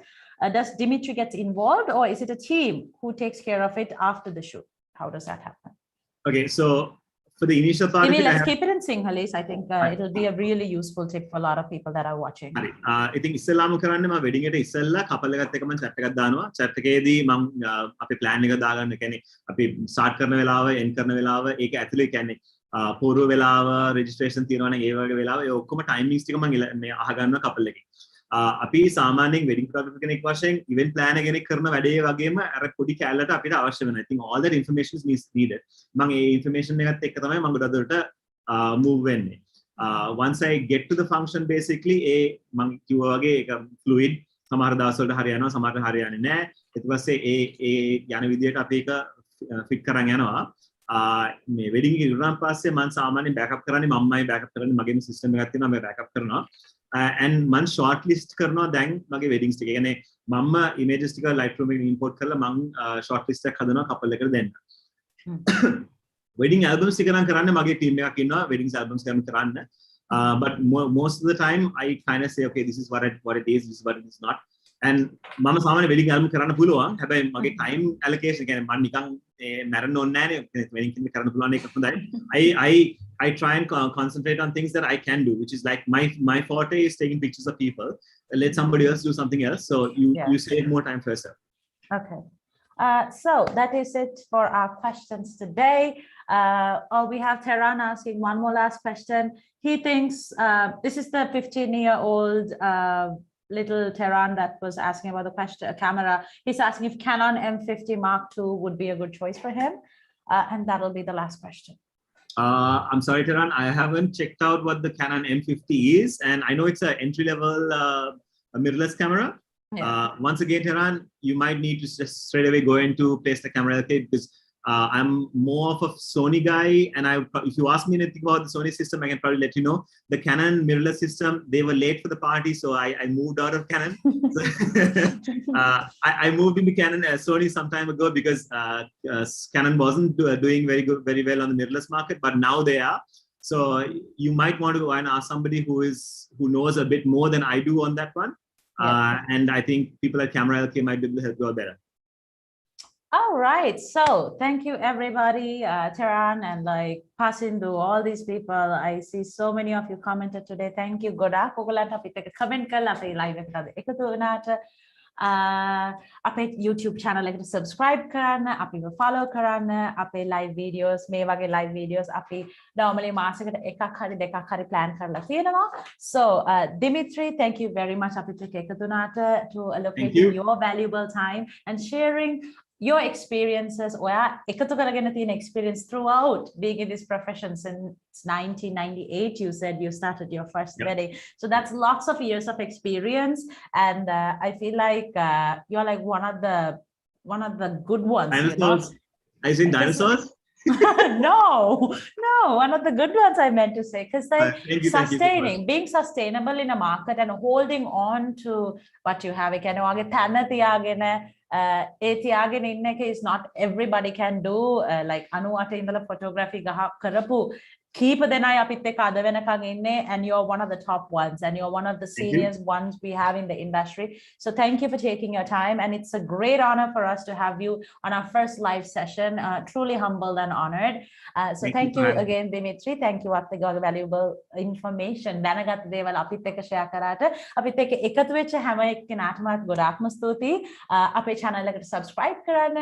Does Dimitri get involved, or is it a team who takes care of it after the shoot? How does that happen? Okay, so for the initial part, let's keep it in Sinhalese. I think it'll be a really useful tip for a lot of people that are watching. I think ඉස්සෙල්ලාම කරන්නේ මම wedding එකට ඉස්සෙල්ලා couple එකත් එක්ක මම chat එකක් දානවා. Chat එකේදී මම අපේ plan එක දාගන්න. කියන්නේ අපි start කරන වෙලාව, end කරන වෙලාව, ඒක ඇතුලේ කියන්නේ පූර්ව වෙලාව, registration තියෙනවා නම් ඒ වගේ වෙලාව, ඒ ඔක්කොම timings ටික මම මේ අහගන්නවා couple එකේ. අපි සාමාන්‍යයෙන් wedding photographer කෙනෙක් වශයෙන් event planner කෙනෙක් කරන වැඩේ වගේම අර පොඩි කැලලට අපිට අවශ්‍ය වෙනවා. I think all that information is needed. මම ඒ information එකත් එක්ක තමයි මම ගොඩක් move වෙන්නේ. Once I get to the function, basically මම කිව්වා වගේ ඒක fluid, සමහර දවස් වලට හරිය යනවා, සමහරට හරියන්නේ නැහැ. ඊට පස්සේ ඒ යන විදියට අපි ඒක fit කරන් යනවා. මේ wedding එක ඉවරන් පස්සේ මම සාමාන්‍යයෙන් backup කරන්නේ මමයි backup කරන්නේ, මගේම system එකක් තියෙනවා, මම backup කරනවා. And man shortlist කරනවා දැන් මගේ weddings ටික. කියන්නේ මම images ටික Lightroom එකෙන් import කරලා මම shortlist එකක් හදනවා couple එකට දෙන්න. Wedding albums ටික නම් කරන්නේ මගේ team එකක් ඉන්නවා weddings albums කරන්න. But most of the time I kind of say, okay, this is what it is, this is what it is not. And මම සාමාන්‍ය wedding album කරන්න පුළුවන්. හැබැයි මගේ time allocation කියන්නේ මම නිකන් මැරෙන්න ඕනේ නැහැනේ. wedding කින්ද කරන්න පුළුවන් එක හොඳයි. I try and concentrate on things that I can do, which is like my forte is taking pictures of people. Let somebody else do something else. So you save more time for yourself. Okay. So that is it for our questions today. We have Tehran asking one more last question. He thinks this is the 15-year-old little Tehran that was asking about the camera. He's asking if Canon M50 Mark II would be a good choice for him. And that'll be the last question. I'm sorry, Tehran, I haven't checked out what the Canon M50 is, and I know it's an entry-level mirrorless camera. Once again, Tehran, you might need to just straight away go into place the camera LK, because I'm more of a Sony guy, and if you ask me anything about the Sony system, I can probably let you know. The Canon mirrorless system, they were late for the party, so I moved out of Canon. I moved into Canon Sony some time ago because Canon wasn't doing very well on the mirrorless market, but now they are. So you might want to go and ask somebody who knows a bit more than I do on that one. And I think people at Camera LK might be able to help you out better. All right, so thank you everybody, Tehran, and like passing to all these people. I see so many of you commented today. Thank you. Goda Kogolan tapi take comment kala ape live ekada ekatu unata. Ape YouTube channel eකට subscribe කරන්න, අපිව follow කරන්න, අපේ live videos මේ වගේ live videos අපි normally මාසෙකට එකක් හරි දෙකක් හරි plan කරලා තියෙනවා. So Dimitri, thank you very much අපිට එකතු වුණාට to allocating your valuable time and sharing your experiences, ඔයා එකතු කරගෙන තියෙන experience throughout being in this profession since 1998. You said you started your first wedding, so that's lots of years of experience, and I feel like you're like one of the good ones. Dinosaurs? I said dinosaurs? No, one of the good ones I meant to say, because like being sustainable in a market and holding on to what you have. Is not everybody can do like anuwata indala photography karapu keep denai apit ekka ada wenakam inne, and you're one of the top ones, and you're one of the seniors ones we have in the industry. So thank you for taking your time, and it's a great honor for us to have you on our first live session. Truly humbled and honored. So thank you again, Dimitri. Thank you for the valuable information. දැනගත් දේවල් අපිත් එක්ක share කරාට අපිත් එක්ක එකතු වෙච්ච හැම එක්කෙනාටමත් ගොඩාක්ම ස්තුතියි. අපේ channel එකට subscribe කරන්න,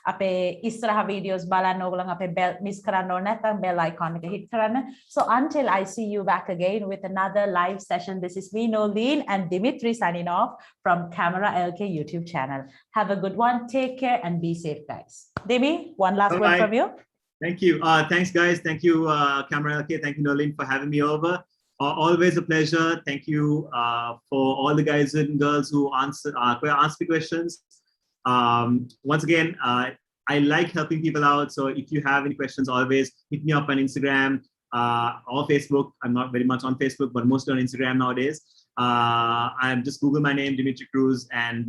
අපේ ඉස්සරහ videos බලන්න, ඕගොල්ලන් අපේ bell miss කරන්න ඕනේ නැත්නම් bell icon එක hit කරන්න. So until I see you back again with another live session, this is me, Noeleen, and Dimitri signing off from Camera LK YouTube channel. Have a good one. Take care and be safe, guys. Dimi, one last word from you. Thank you. Thanks, guys. Thank you, Camera LK. Thank you, Noeleen, for having me over. Always a pleasure. Thank you for all the guys and girls who ask me questions. Once again, I like helping people out. So if you have any questions, always hit me up on Instagram or Facebook. I'm not very much on Facebook, but mostly on Instagram nowadays. I'm just Google my name, Dimitri Cruz, and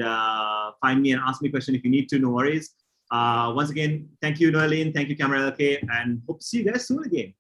find me and ask me a question if you need to. No worries. Once again, thank you, Noeleen. Thank you, Camera LK, and hope to see you guys soon again.